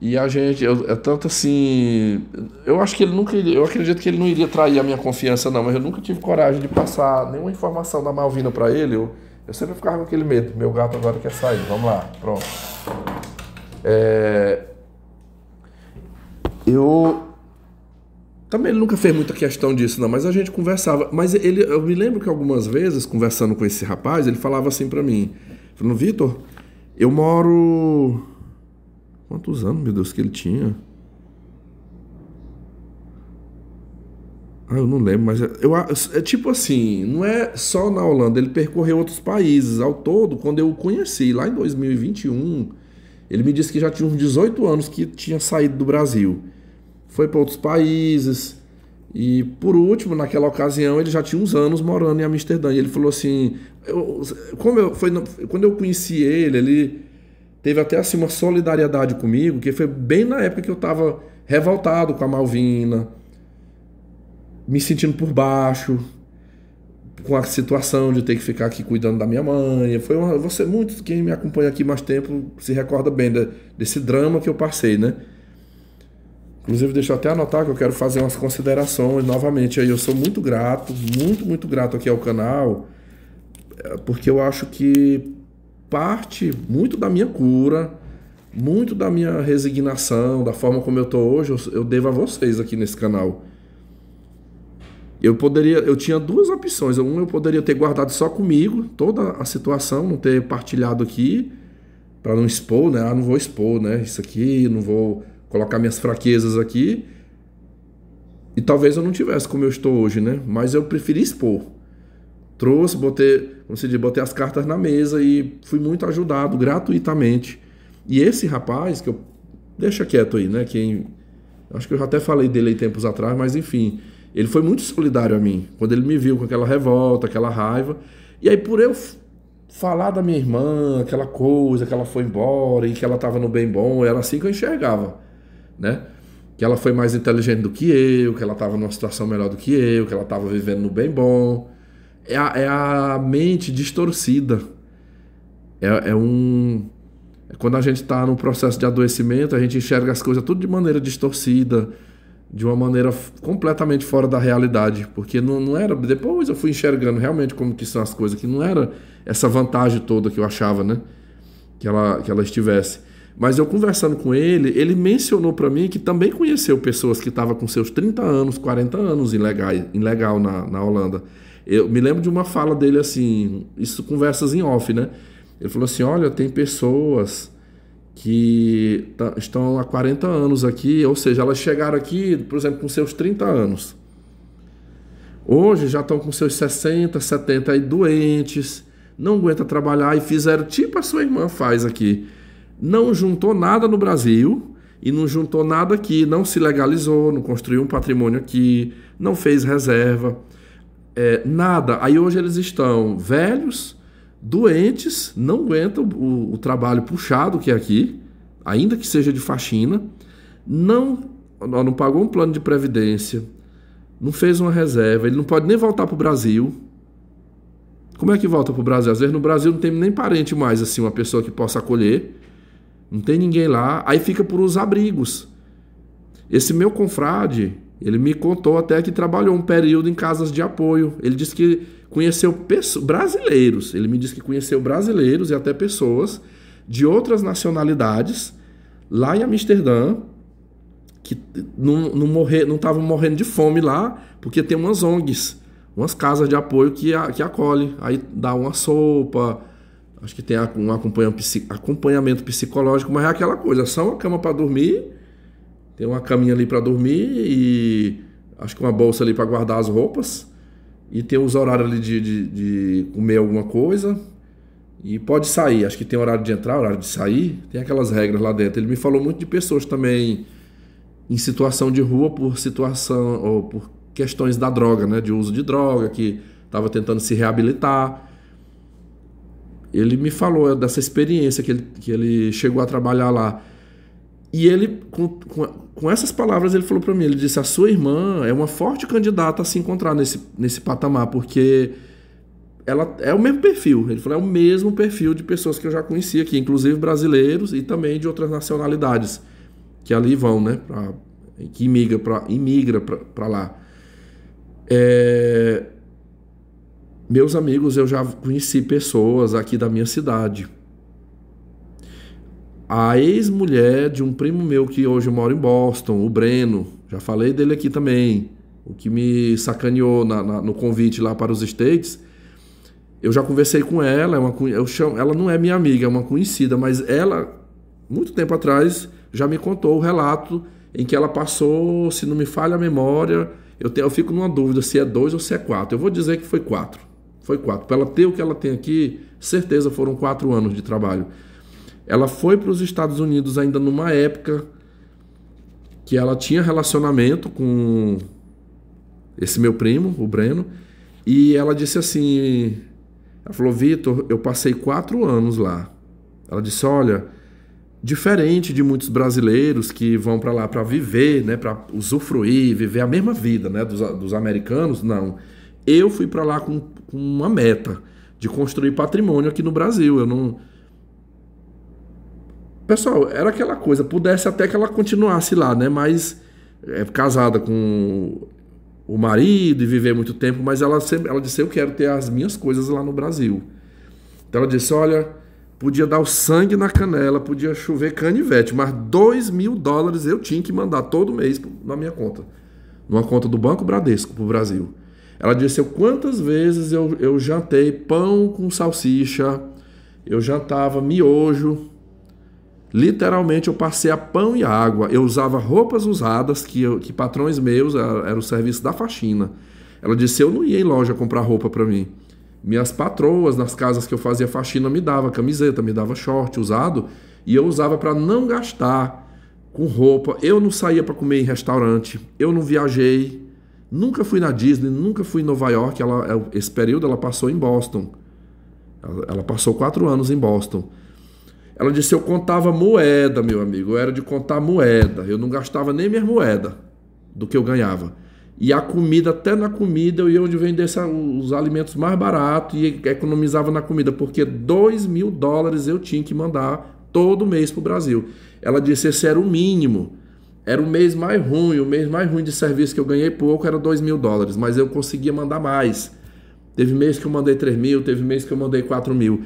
e a gente, tanto assim, eu acho que eu acredito que ele não iria trair a minha confiança não, mas eu nunca tive coragem de passar nenhuma informação da Malvina para ele. Eu sempre ficava com aquele medo. Meu gato agora quer sair, vamos lá, pronto. Também ele nunca fez muita questão disso não, mas a gente conversava. Mas eu me lembro que algumas vezes, conversando com esse rapaz, ele falava assim pra mim, falando: Vitor, eu moro... Quantos anos, meu Deus, que ele tinha? Eu não lembro, mas é tipo assim, não é só na Holanda, ele percorreu outros países. Ao todo, quando eu o conheci, lá em 2021, ele me disse que já tinha uns 18 anos que tinha saído do Brasil. Foi para outros países. E, por último, naquela ocasião, ele já tinha uns anos morando em Amsterdã. E ele falou assim... Quando eu conheci ele teve até assim uma solidariedade comigo, que foi bem na época que eu estava revoltado com a Malvina, me sentindo por baixo, com a situação de ter que ficar aqui cuidando da minha mãe. Quem me acompanha aqui mais tempo se recorda bem desse drama que eu passei, né? Inclusive, deixa eu até anotar que eu quero fazer umas considerações novamente. Aí eu sou muito grato, muito grato aqui ao canal, porque eu acho que parte muito da minha cura, muito da minha resignação, da forma como eu tô hoje, eu devo a vocês aqui nesse canal. Eu tinha duas opções. Eu poderia ter guardado só comigo toda a situação, não ter partilhado aqui, para não expor, né? Não vou expor, né? Isso aqui, não vou colocar minhas fraquezas aqui. E talvez eu não tivesse como eu estou hoje, né? Mas eu preferi expor. Botei as cartas na mesa e fui muito ajudado gratuitamente. E esse rapaz, deixa quieto aí, né? Acho que eu já até falei dele aí tempos atrás, mas enfim, ele foi muito solidário a mim, quando ele me viu com aquela revolta, aquela raiva. E aí, por eu falar da minha irmã, aquela coisa, que ela foi embora e que ela estava no bem bom, era assim que eu enxergava, né? Que ela foi mais inteligente do que eu, que ela estava numa situação melhor do que eu, que ela estava vivendo no bem bom. É a mente distorcida. Quando a gente está no processo de adoecimento, a gente enxerga as coisas tudo de maneira distorcida, de uma maneira completamente fora da realidade, porque não era. Depois eu fui enxergando realmente como que são as coisas, que não era essa vantagem toda que eu achava, né? Que ela estivesse. Mas eu conversando com ele mencionou para mim que também conheceu pessoas que estavam com seus 30 anos, 40 anos ilegal na Holanda. Eu me lembro de uma fala dele assim, isso conversas em off, né? Ele falou assim: olha, tem pessoas que estão há 40 anos aqui, ou seja, elas chegaram aqui, por exemplo, com seus 30 anos. Hoje já estão com seus 60, 70 aí doentes, não aguenta trabalhar e fizeram tipo a sua irmã faz aqui. Não juntou nada no Brasil e não juntou nada aqui, não se legalizou, não construiu um patrimônio aqui, não fez reserva, nada. Aí hoje eles estão velhos, doentes, não aguentam o trabalho puxado que é aqui, ainda que seja de faxina, não pagou um plano de previdência, não fez uma reserva, ele não pode nem voltar para o Brasil. Como é que volta para o Brasil? Às vezes no Brasil não tem nem parente mais, assim, uma pessoa que possa acolher, não tem ninguém lá, aí fica por os abrigos. Esse meu confrade, ele me contou até que trabalhou um período em casas de apoio. Ele disse que conheceu brasileiros. Ele me disse que conheceu brasileiros e até pessoas de outras nacionalidades lá em Amsterdã que não estavam morrendo de fome lá, porque tem umas ONGs, umas casas de apoio que acolhem. Aí dá uma sopa, acho que tem um acompanhamento psicológico, mas é aquela coisa, só uma cama para dormir, tem uma caminha ali para dormir e acho que uma bolsa ali para guardar as roupas. E tem os horários ali de comer alguma coisa. E pode sair. Acho que tem horário de entrar, horário de sair. Tem aquelas regras lá dentro. Ele me falou muito de pessoas também em situação de rua por situação ou por questões da droga, né? De uso de droga, que estava tentando se reabilitar. Ele me falou dessa experiência que ele chegou a trabalhar lá. E ele, com essas palavras, ele falou para mim, ele disse: a sua irmã é uma forte candidata a se encontrar nesse patamar, porque ela é o mesmo perfil. Ele falou, é o mesmo perfil de pessoas que eu já conheci aqui, inclusive brasileiros e também de outras nacionalidades, que ali vão, né, que imigra para lá. Meus amigos, eu já conheci pessoas aqui da minha cidade. A ex-mulher de um primo meu que hoje mora em Boston, o Breno, já falei dele aqui também, o que me sacaneou no convite lá para os States, eu já conversei com ela, ela não é minha amiga, é uma conhecida, mas ela, muito tempo atrás, já me contou o relato em que ela passou, se não me falha a memória, eu fico numa dúvida se é 2 ou se é 4, eu vou dizer que foi 4, para ela ter o que ela tem aqui, certeza foram 4 anos de trabalho. Ela foi para os Estados Unidos ainda numa época que ela tinha relacionamento com esse meu primo, o Breno, e ela disse assim, ela falou, Vitor, eu passei 4 anos lá. Ela disse, olha, diferente de muitos brasileiros que vão para lá para viver, né, para usufruir, viver a mesma vida, né, dos americanos, não. Eu fui para lá com uma meta de construir patrimônio aqui no Brasil. Eu não... Pessoal, era aquela coisa, pudesse até que ela continuasse lá, né? Mas casada com o marido e viver muito tempo, mas ela disse, eu quero ter as minhas coisas lá no Brasil. Então ela disse, olha, podia dar o sangue na canela, podia chover canivete, mas $2.000 eu tinha que mandar todo mês na minha conta, numa conta do Banco Bradesco pro Brasil. Ela disse, quantas vezes eu jantei pão com salsicha, eu jantava miojo. Literalmente eu passei a pão e água. Eu usava roupas usadas que patrões meus, era o serviço da faxina. Ela disse, eu não ia em loja comprar roupa para mim. Minhas patroas nas casas que eu fazia faxina me dava camiseta, me dava short usado, e eu usava para não gastar com roupa. Eu não saía para comer em restaurante, eu não viajei, nunca fui na Disney, nunca fui em Nova York. Esse período ela passou em Boston. Ela passou 4 anos em Boston. Ela disse, eu contava moeda, meu amigo. Eu era de contar moeda. Eu não gastava nem minhas moedas do que eu ganhava. E a comida, até na comida, eu ia onde vendesse os alimentos mais baratos e economizava na comida, porque $2.000 eu tinha que mandar todo mês para o Brasil. Ela disse, esse era o mínimo. Era o mês mais ruim de serviço que eu ganhei pouco era $2.000, mas eu conseguia mandar mais. Teve mês que eu mandei 3.000, teve mês que eu mandei 4.000.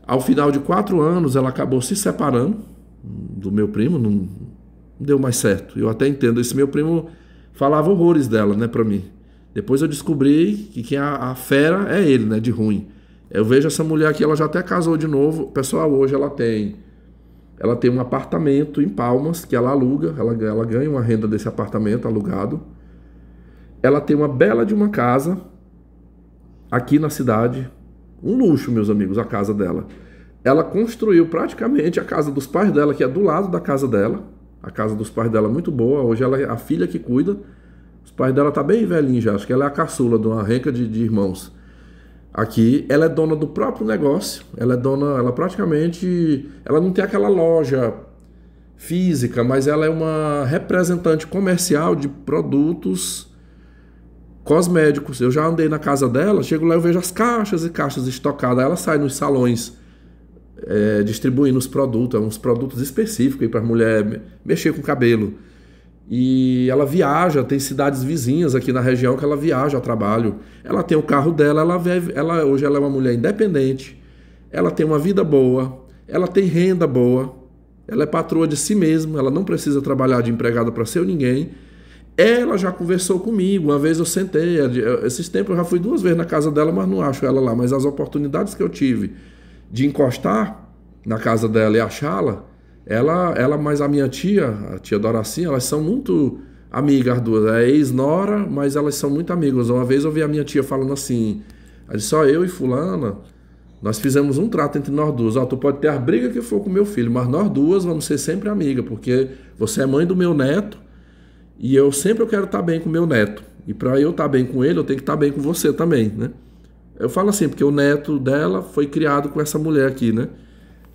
Ao final de 4 anos, ela acabou se separando do meu primo, não deu mais certo. Eu até entendo, esse meu primo falava horrores dela, né, pra mim. Depois eu descobri que quem a fera é ele, né, de ruim. Eu vejo essa mulher aqui, ela já até casou de novo. Pessoal, hoje ela tem um apartamento em Palmas, que ela aluga, ela ganha uma renda desse apartamento alugado. Ela tem uma bela de uma casa aqui na cidade, um luxo, meus amigos, a casa dela. Ela construiu praticamente a casa dos pais dela, que é do lado da casa dela. A casa dos pais dela é muito boa, hoje ela é a filha que cuida. Os pais dela tá bem velhinhos já, acho que ela é a caçula de uma renca de irmãos. Aqui, ela é dona do próprio negócio, ela não tem aquela loja física, mas ela é uma representante comercial de produtos cosméticos. Eu já andei na casa dela, chego lá, eu vejo as caixas e caixas estocadas. Ela sai nos salões distribuindo os produtos, uns produtos específicos para a mulher mexer com o cabelo. E ela viaja, tem cidades vizinhas aqui na região que ela viaja a trabalho. Ela tem o carro dela, hoje ela é uma mulher independente, ela tem uma vida boa, ela tem renda boa, ela é patroa de si mesma, ela não precisa trabalhar de empregada para ser ninguém. Ela já conversou comigo, uma vez eu sentei, esses tempos eu já fui 2 vezes na casa dela, mas não acho ela lá. Mas as oportunidades que eu tive de encostar na casa dela e achá-la, ela mais a minha tia, a tia Doracinha, elas são muito amigas as duas. É ex-nora, mas elas são muito amigas. Uma vez eu vi a minha tia falando assim, ela disse, só eu e fulana, nós fizemos um trato entre nós duas. Tu pode ter a briga que for com meu filho, mas nós duas vamos ser sempre amigas, porque você é mãe do meu neto, e eu quero estar bem com meu neto. E para eu estar bem com ele, eu tenho que estar bem com você também, né? Eu falo assim, porque o neto dela foi criado com essa mulher aqui, né?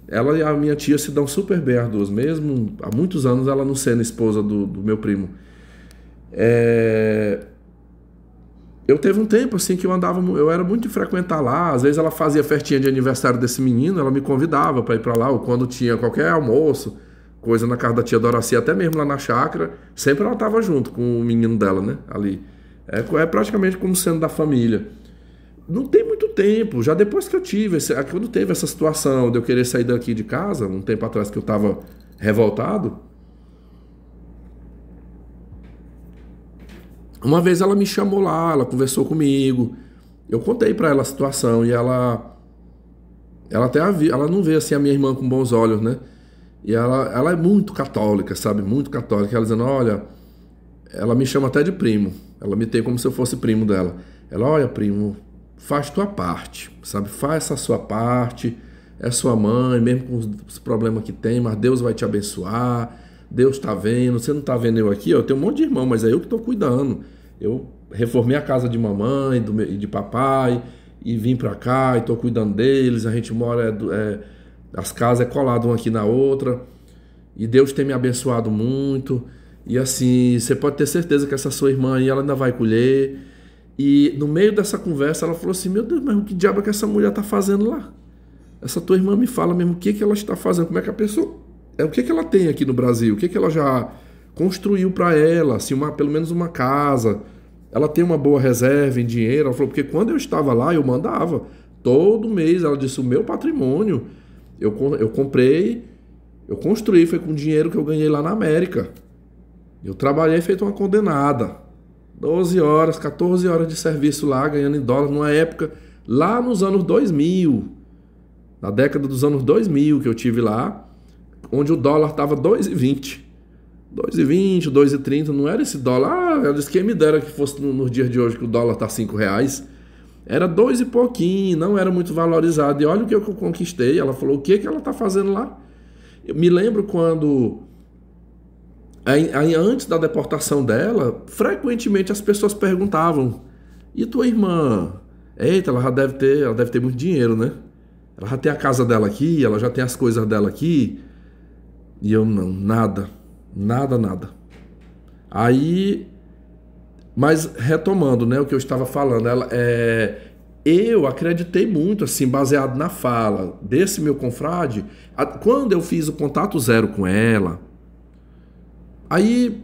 Ela e a minha tia se dão super bem as duas, mesmo há muitos anos ela não sendo esposa do meu primo. Eu teve um tempo assim que eu era muito de frequentar lá. Às vezes ela fazia festinha de aniversário desse menino, ela me convidava para ir para lá, ou quando tinha qualquer almoço, coisa na casa da tia Doracia, até mesmo lá na chácara, sempre ela estava junto com o menino dela, né? Ali. É praticamente como sendo da família. Não tem muito tempo, já depois que eu tive, quando teve essa situação de eu querer sair daqui de casa, um tempo atrás que eu estava revoltado, uma vez ela me chamou lá, ela conversou comigo, eu contei para ela a situação e ela não vê assim a minha irmã com bons olhos, né? E ela é muito católica, sabe? Muito católica. Ela dizendo, olha, ela me chama até de primo, ela me tem como se eu fosse primo dela. Ela, olha, primo, faz tua parte, sabe? Faz essa sua parte, é sua mãe, mesmo com os problemas que tem, mas Deus vai te abençoar, Deus tá vendo, você não tá vendo eu aqui, ó, eu tenho um monte de irmão, mas é eu que tô cuidando. Eu reformei a casa de mamãe e de papai e vim pra cá e tô cuidando deles, a gente mora, as casas colado uma aqui na outra e Deus tem me abençoado muito e assim, você pode ter certeza que essa sua irmã aí, ela ainda vai colher. E no meio dessa conversa ela falou assim, meu Deus, mas o que diabo é que essa mulher está fazendo lá? Essa tua irmã me fala mesmo o que ela está fazendo, como é que a pessoa... o que ela tem aqui no Brasil, o que ela já construiu para ela, assim, pelo menos uma casa, ela tem uma boa reserva em dinheiro. Ela falou, porque quando eu estava lá eu mandava, todo mês, ela disse, o meu patrimônio, eu construí, foi com dinheiro que eu ganhei lá na América. Eu trabalhei feito uma condenada. 12 horas, 14 horas de serviço lá, ganhando em dólar, numa época, lá nos anos 2000, na década dos anos 2000 que eu tive lá, onde o dólar estava 2,20, 2,30, não era esse dólar, eu disse, quem me dera que fosse nos dias de hoje que o dólar está R$5, era 2 e pouquinho, não era muito valorizado, e olha o que eu conquistei. Ela falou, o que ela está fazendo lá? Eu me lembro quando... Antes da deportação dela, frequentemente as pessoas perguntavam, e tua irmã? Eita, ela deve ter muito dinheiro, né? Ela já tem a casa dela aqui, ela já tem as coisas dela aqui. E eu não, nada. Nada, nada. Aí, mas retomando, né, o que eu estava falando, eu acreditei muito, assim, baseado na fala desse meu confrade, quando eu fiz o contato zero com ela, aí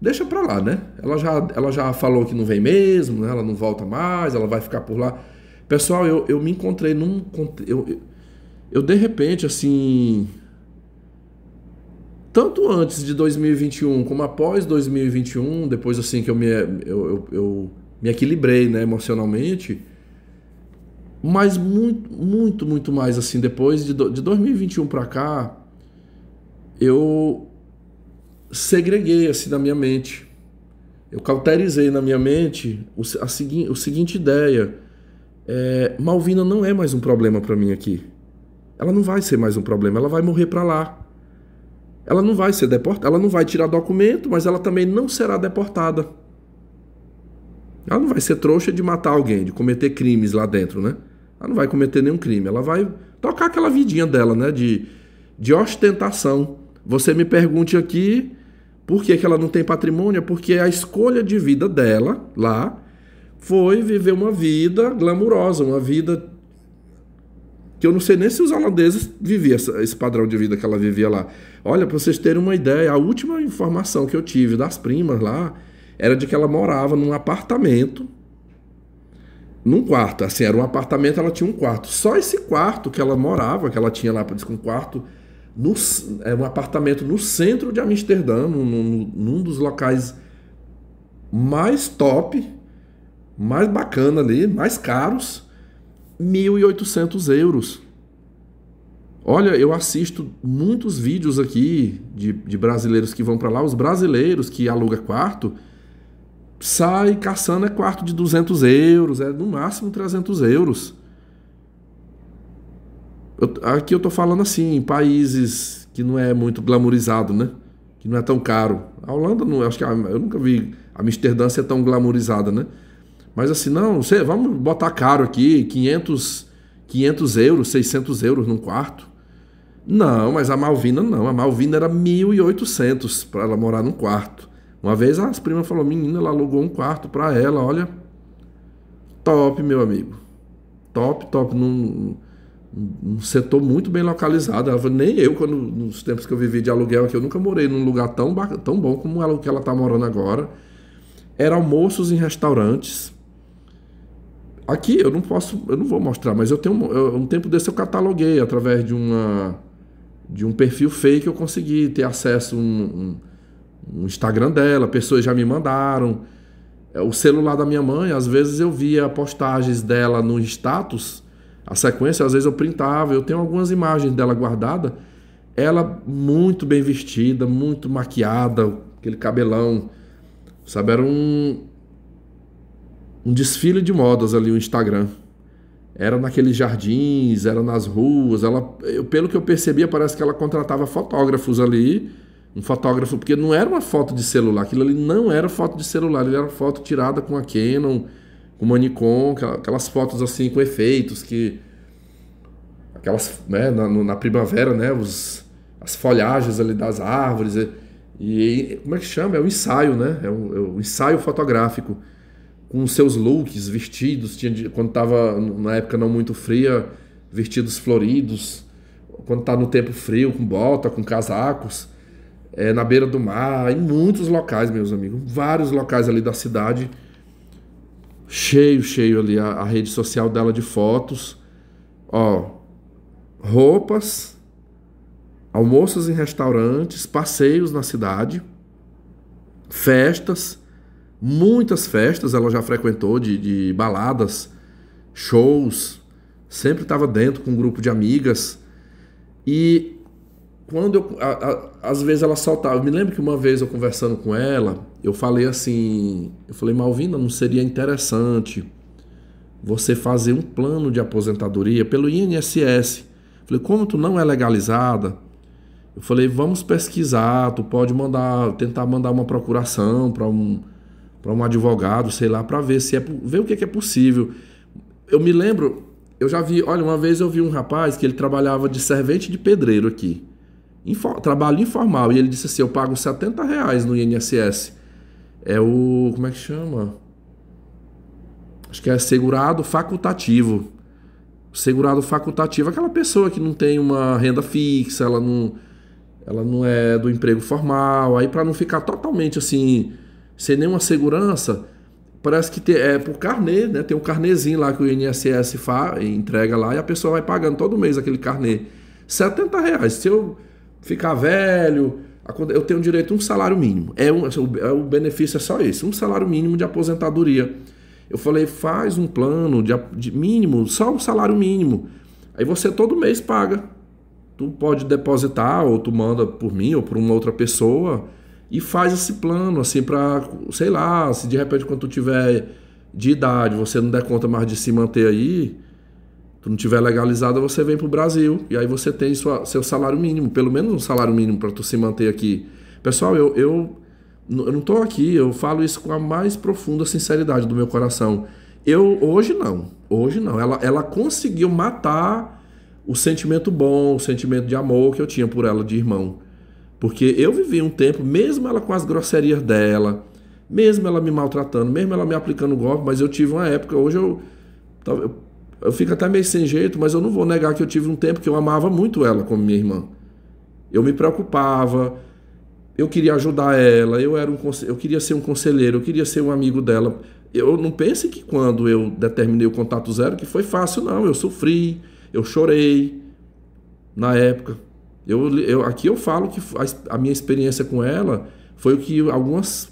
deixa pra lá, né? Ela já falou que não vem mesmo, né? Ela não volta mais, ela vai ficar por lá. Pessoal, eu me encontrei eu de repente, assim, tanto antes de 2021 como após 2021, depois assim que eu me equilibrei, né, emocionalmente, mas muito mais assim, depois de 2021 para cá, eu segreguei assim na minha mente. Eu cauterizei na minha mente a seguinte ideia. Malvina não é mais um problema para mim aqui. Ela não vai ser mais um problema, ela vai morrer para lá. Ela não vai ser deportada, ela não vai tirar documento, mas ela também não será deportada. Ela não vai ser trouxa de matar alguém, de cometer crimes lá dentro, né? Ela não vai cometer nenhum crime, ela vai tocar aquela vidinha dela, né? De ostentação. Você me pergunte aqui por que ela não tem patrimônio, é porque a escolha de vida dela lá foi viver uma vida glamurosa, uma vida que eu não sei nem se os holandeses viviam esse padrão de vida que ela vivia lá. Olha, para vocês terem uma ideia, a última informação que eu tive das primas lá era de que ela morava num apartamento, num quarto. Assim, era um apartamento, ela tinha um quarto. Só esse quarto que ela morava, que ela tinha lá, diz que um quarto, é um apartamento no centro de Amsterdã, num dos locais mais top, mais bacana ali, mais caros. 1.800 euros. Olha, eu assisto muitos vídeos aqui de brasileiros que vão para lá. Os brasileiros que alugam quarto saem caçando quarto de 200 euros, no máximo 300 euros. Aqui eu tô falando assim, em países que não é muito glamourizado, né? Que não é tão caro. A Holanda, não, acho que eu nunca vi Amsterdã ser tão glamourizada, né? Mas assim, não, vamos botar caro aqui, 500 euros, 600 euros num quarto. Não, mas a Malvina não. A Malvina era 1.800 para ela morar num quarto. Uma vez as primas falaram, menina, ela alugou um quarto para ela, olha. Top, meu amigo. Top. Num setor muito bem localizado. Ela falou, nem eu, nos tempos que eu vivi de aluguel aqui, eu nunca morei num lugar tão bom como ela, que ela está morando agora. Era almoços em restaurantes. Aqui eu não vou mostrar, mas eu tenho um tempo desse eu cataloguei através de um perfil fake, eu consegui ter acesso um Instagram dela, pessoas já me mandaram. O celular da minha mãe, às vezes eu via postagens dela no status, a sequência, às vezes eu printava, eu tenho algumas imagens dela guardada, ela muito bem vestida, muito maquiada, aquele cabelão, sabe, era um desfile de modas ali o Instagram. Era naqueles jardins, era nas ruas. Pelo que eu percebia, parece que ela contratava fotógrafos ali. Um fotógrafo, porque não era uma foto de celular. Aquilo ali não era foto de celular. Ele era foto tirada com a Canon, com uma Nikon, aquelas fotos assim com efeitos aquelas, né, na primavera, né, as folhagens ali das árvores. E como é que chama? É o ensaio, né? É o ensaio fotográfico. Com seus looks, vestidos, quando estava na época não muito fria, vestidos floridos, quando está no tempo frio, com bota, com casacos, na beira do mar, em muitos locais, meus amigos, vários locais ali da cidade, cheio ali a rede social dela de fotos, ó, roupas, almoços em restaurantes, passeios na cidade, festas, muitas festas ela já frequentou, de baladas, shows, sempre estava dentro com um grupo de amigas. E quando às vezes ela soltava, eu me lembro que uma vez eu conversando com ela, eu falei assim, Malvina, não seria interessante você fazer um plano de aposentadoria pelo INSS? Eu falei, como tu não é legalizada, eu falei, vamos pesquisar, tu pode tentar mandar uma procuração para um advogado, sei lá, para ver ver o que é possível. Eu me lembro, eu já vi, olha, uma vez eu vi um rapaz que ele trabalhava de servente de pedreiro aqui, trabalho informal, e ele disse assim, eu pago R$ 70 no INSS. É o, como é que chama? Acho que é segurado facultativo. Segurado facultativo é aquela pessoa que não tem uma renda fixa, ela não é do emprego formal, aí para não ficar totalmente assim, sem nenhuma segurança, parece que é por carnê, né? Tem um carnezinho lá que o INSS entrega lá e a pessoa vai pagando todo mês aquele carnê. R$ 70. Se eu ficar velho, eu tenho direito a um salário mínimo. O benefício é só esse, um salário mínimo de aposentadoria. Eu falei, faz um plano de mínimo, só o salário mínimo. Aí você todo mês paga. Tu pode depositar, ou tu manda por mim, ou por uma outra pessoa, e faz esse plano, assim, pra, sei lá, se de repente quando tu tiver de idade, você não der conta mais de se manter aí, tu não tiver legalizada, você vem pro Brasil, e aí você tem seu salário mínimo, pelo menos um salário mínimo para tu se manter aqui. Pessoal, eu não estou aqui, eu falo isso com a mais profunda sinceridade do meu coração. Hoje não. Ela conseguiu matar o sentimento bom, o sentimento de amor que eu tinha por ela de irmão. Porque eu vivi um tempo, mesmo ela com as grosserias dela, mesmo ela me maltratando, mesmo ela me aplicando golpe, mas eu tive uma época, hoje eu fico até meio sem jeito, mas eu não vou negar que eu tive um tempo que eu amava muito ela como minha irmã. Eu me preocupava, eu queria ajudar ela, eu queria ser um conselheiro, eu queria ser um amigo dela. Eu não pense que quando eu determinei o contato zero, que foi fácil, não. Eu sofri, eu chorei na época. Aqui eu falo que a minha experiência com ela foi o que algumas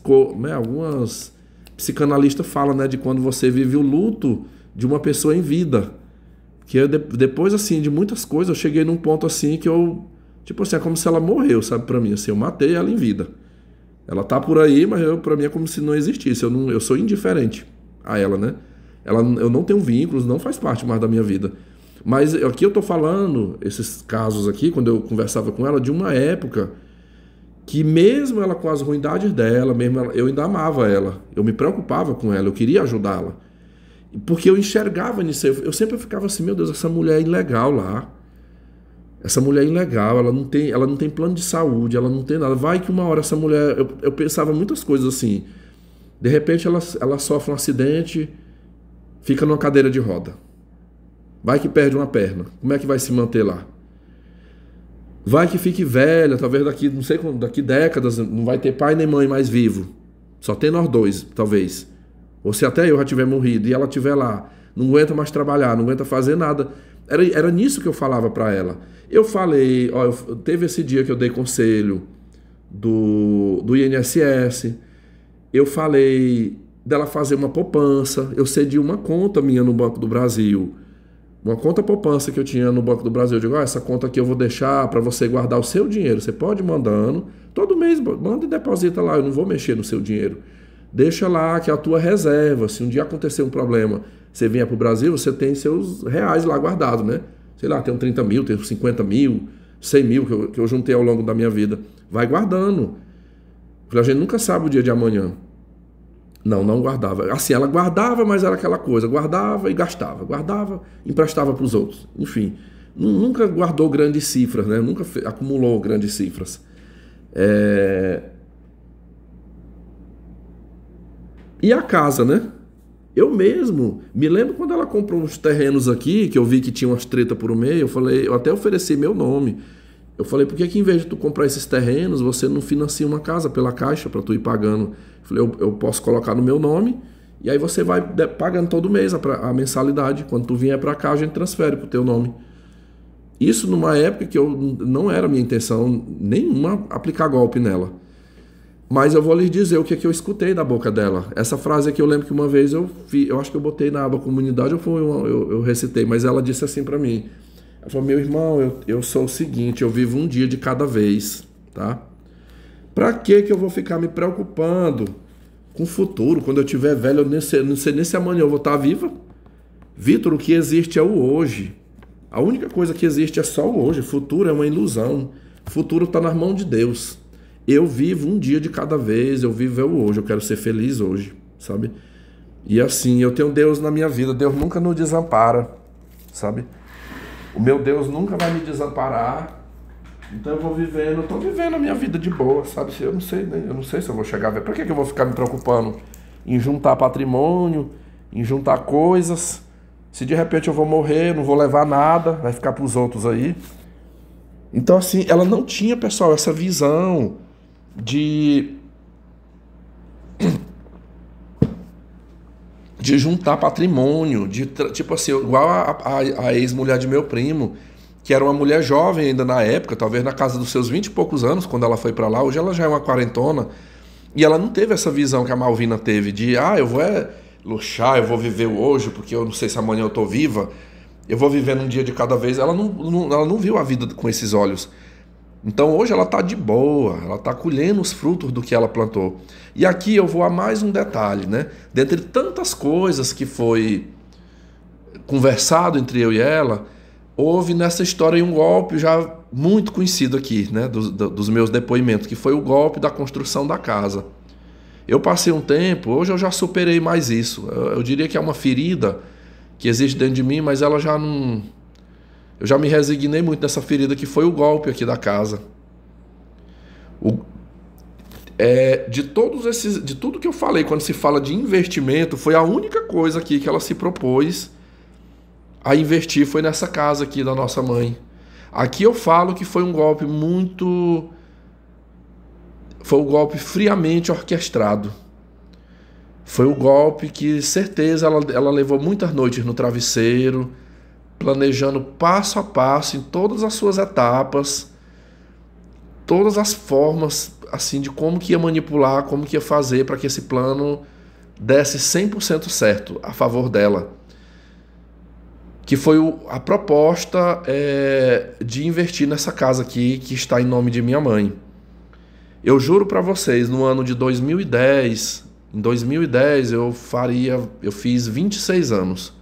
psicanalistas falam, né, de quando você vive o luto de uma pessoa em vida. Que depois, assim, de muitas coisas, eu cheguei num ponto assim que tipo assim, é como se ela morreu, sabe, pra mim, assim, eu matei ela em vida. Ela tá por aí, mas pra mim é como se não existisse, eu sou indiferente a ela, né? Eu não tenho vínculos, não faz parte mais da minha vida. Mas aqui eu tô falando, esses casos aqui, quando eu conversava com ela, de uma época que mesmo ela com as ruindades dela, eu ainda amava ela, eu me preocupava com ela, eu queria ajudá-la. Porque eu enxergava nisso, eu sempre ficava assim, meu Deus, essa mulher é ilegal lá. Essa mulher é ilegal, ela não tem plano de saúde, ela não tem nada. Vai que uma hora essa mulher... Eu pensava muitas coisas assim. De repente ela sofre um acidente, fica numa cadeira de roda. Vai que perde uma perna. Como é que vai se manter lá? Vai que fique velha, talvez daqui décadas, não vai ter pai nem mãe mais vivo. Só tem nós dois, talvez. Ou se até eu já tiver morrido e ela estiver lá, não aguenta mais trabalhar, não aguenta fazer nada. Era nisso que eu falava para ela. Eu falei, teve esse dia que eu dei conselho do INSS, eu falei dela fazer uma poupança, eu cedi uma conta minha no Banco do Brasil, uma conta poupança que eu tinha no Banco do Brasil. Eu digo, essa conta aqui eu vou deixar para você guardar o seu dinheiro, você pode ir mandando, todo mês manda e deposita lá, eu não vou mexer no seu dinheiro. Deixa lá que é a tua reserva, se um dia acontecer um problema, você vier para o Brasil, você tem seus reais lá guardados, né? Sei lá, tem 30 mil, tem 50 mil, 100 mil que eu juntei ao longo da minha vida. Vai guardando. Porque a gente nunca sabe o dia de amanhã. Não guardava. Assim, ela guardava, mas era aquela coisa. Guardava e gastava. Guardava, emprestava para os outros. Enfim, nunca guardou grandes cifras, né? Nunca acumulou grandes cifras. E a casa, né? Eu mesmo me lembro quando ela comprou uns terrenos aqui, que eu vi que tinha umas tretas por meio, eu até ofereci meu nome. Eu falei, por que em vez de tu comprar esses terrenos, você não financia uma casa pela Caixa para tu ir pagando? Eu falei, eu posso colocar no meu nome, e aí você vai pagando todo mês a mensalidade. Quando tu vier para cá, a gente transfere pro teu nome. Isso numa época que não era minha intenção nenhuma aplicar golpe nela. Mas eu vou lhes dizer o que eu escutei da boca dela. Essa frase aqui eu lembro que uma vez eu acho que eu botei na aba comunidade, eu recitei, mas ela disse assim pra mim. Ela falou, meu irmão, eu sou o seguinte, eu vivo um dia de cada vez, tá? Pra que eu vou ficar me preocupando com o futuro? Quando eu tiver velho, eu não sei nem se amanhã eu vou estar viva. Vitor, o que existe é o hoje. A única coisa que existe é só o hoje. Futuro é uma ilusão. Futuro tá nas mãos de Deus. Eu vivo um dia de cada vez, eu vivo hoje, eu quero ser feliz hoje, sabe? E assim, eu tenho Deus na minha vida, Deus nunca nos desampara, sabe? O meu Deus nunca vai me desamparar. Então eu tô vivendo a minha vida de boa, sabe? Eu não sei, né? Eu não sei se eu vou chegar a ver. Pra que eu vou ficar me preocupando em juntar patrimônio, em juntar coisas? Se de repente eu vou morrer, não vou levar nada, vai ficar pros outros aí. Então assim, ela não tinha, pessoal, essa visão de juntar patrimônio, tipo assim, igual a ex-mulher de meu primo, que era uma mulher jovem ainda na época, talvez na casa dos seus 20 e poucos anos, quando ela foi pra lá. Hoje ela já é uma quarentona, e ela não teve essa visão que a Malvina teve, de, eu vou luxar, eu vou viver hoje, porque eu não sei se amanhã eu tô viva, eu vou vivendo um dia de cada vez. Ela não viu a vida com esses olhos. Então hoje ela tá de boa, ela tá colhendo os frutos do que ela plantou. E aqui eu vou a mais um detalhe, né? Dentre tantas coisas que foi conversado entre eu e ela, houve nessa história um golpe já muito conhecido aqui, né? Dos meus depoimentos, que foi o golpe da construção da casa. Eu passei um tempo, hoje eu já superei mais isso. Eu diria que é uma ferida que existe dentro de mim, mas ela já não... Eu já me resignei muito nessa ferida que foi o golpe aqui da casa. De tudo que eu falei, quando se fala de investimento, foi a única coisa aqui que ela se propôs a investir, foi nessa casa aqui da nossa mãe. Aqui eu falo que foi um golpe foi um golpe friamente orquestrado. Foi o golpe que, certeza, ela levou muitas noites no travesseiro, planejando passo a passo, em todas as suas etapas, todas as formas, assim, de como que ia manipular, como que ia fazer para que esse plano desse 100% certo a favor dela. Que foi a proposta de investir nessa casa aqui, que está em nome de minha mãe. Eu juro para vocês, no ano de 2010, em 2010 eu fiz 26 anos.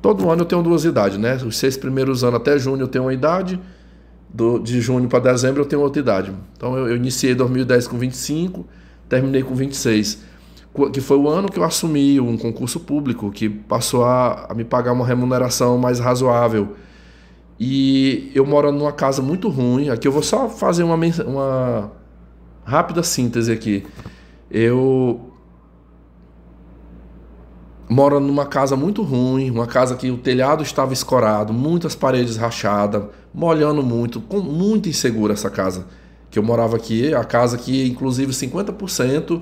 Todo ano eu tenho 2 idades, né? Os 6 primeiros anos até junho eu tenho uma idade, de junho para dezembro eu tenho outra idade. Então eu iniciei 2010 com 25, terminei com 26, que foi o ano que eu assumi um concurso público, que passou a me pagar uma remuneração mais razoável. E eu moro numa casa muito ruim. Aqui eu vou só fazer uma rápida síntese aqui. Eu moro numa casa muito ruim, uma casa que o telhado estava escorado, muitas paredes rachadas, molhando muito, muito insegura essa casa que eu morava aqui. A casa que, inclusive, 50%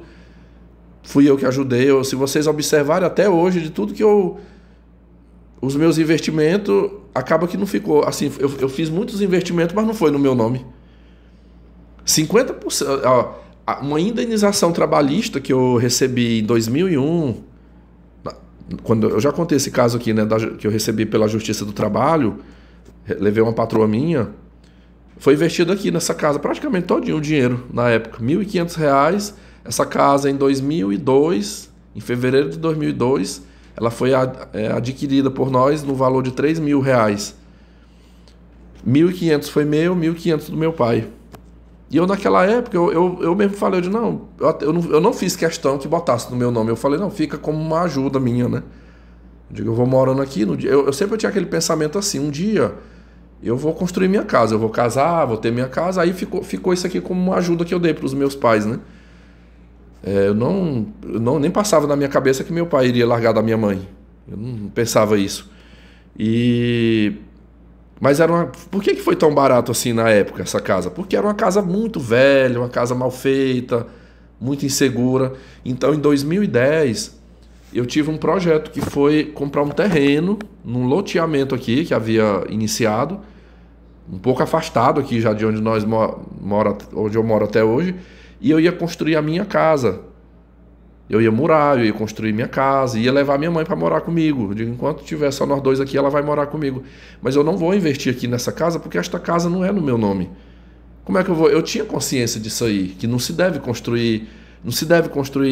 fui eu que ajudei. Se vocês observarem até hoje, de tudo que os meus investimentos, acaba que não ficou. Assim, eu fiz muitos investimentos, mas não foi no meu nome. 50%. Uma indenização trabalhista que eu recebi em 2001, quando eu já contei esse caso aqui, né, que eu recebi pela Justiça do Trabalho, levei uma patroa minha, foi investido aqui nessa casa, praticamente todinho o dinheiro na época, R$ 1.500. Essa casa em 2002, em fevereiro de 2002, ela foi adquirida por nós no valor de R$3.000. 1.500 foi meu, 1.500 do meu pai. E eu naquela época, eu mesmo falei, eu não fiz questão que botasse no meu nome. Eu falei, não, fica como uma ajuda minha, né? Eu vou morando aqui, eu sempre tinha aquele pensamento assim, um dia eu vou construir minha casa, eu vou casar, vou ter minha casa. Aí ficou isso aqui como uma ajuda que eu dei para os meus pais, né? Eu nem passava na minha cabeça que meu pai iria largar da minha mãe. Eu não pensava isso. Mas por que foi tão barato assim na época essa casa? Porque era uma casa muito velha, uma casa mal feita, muito insegura. Então em 2010 eu tive um projeto que foi comprar um terreno num loteamento aqui que havia iniciado, um pouco afastado aqui já de onde onde eu moro até hoje, e eu ia construir a minha casa. Eu ia morar, eu ia construir minha casa, ia levar minha mãe para morar comigo. Eu digo, enquanto tiver só nós dois aqui, ela vai morar comigo. Mas eu não vou investir aqui nessa casa porque esta casa não é no meu nome. Como é que eu vou? Eu tinha consciência disso aí, que não se deve construir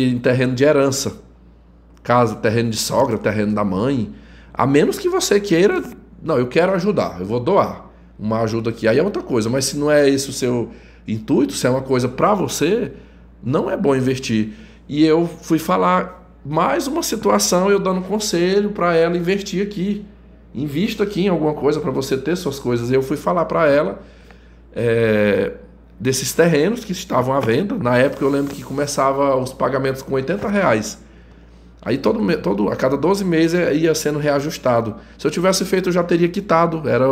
em terreno de herança. Casa, terreno de sogra, terreno da mãe. A menos que você queira, não, eu quero ajudar, eu vou doar uma ajuda aqui. Aí é outra coisa, mas se não é esse o seu intuito, se é uma coisa para você, não é bom investir. E eu fui falar mais uma situação, eu dando conselho para ela investir aqui. invista aqui em alguma coisa para você ter suas coisas. E eu fui falar para ela desses terrenos que estavam à venda. Na época eu lembro que começava os pagamentos com R$ 80. Aí a cada 12 meses ia sendo reajustado. Se eu tivesse feito, eu já teria quitado. Era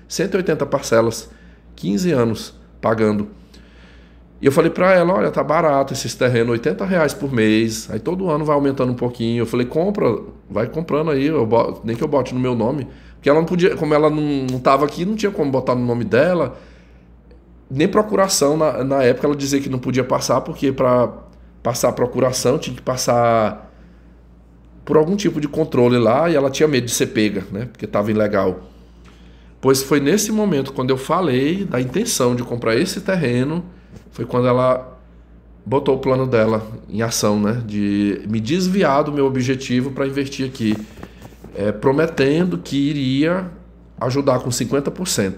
180 parcelas, 15 anos pagando. E eu falei pra ela, olha, tá barato esses terrenos, R$ 80 por mês. Aí todo ano vai aumentando um pouquinho. Eu falei, compra, vai comprando aí, nem que eu bote no meu nome. Porque ela não podia, como ela não tava aqui, não tinha como botar no nome dela. Nem procuração, na época ela dizia que não podia passar, porque para passar a procuração tinha que passar por algum tipo de controle lá, e ela tinha medo de ser pega, né? Porque estava ilegal. Pois foi nesse momento, quando eu falei da intenção de comprar esse terreno, foi quando ela botou o plano dela em ação, né? De me desviar do meu objetivo para investir aqui, prometendo que iria ajudar com 50%.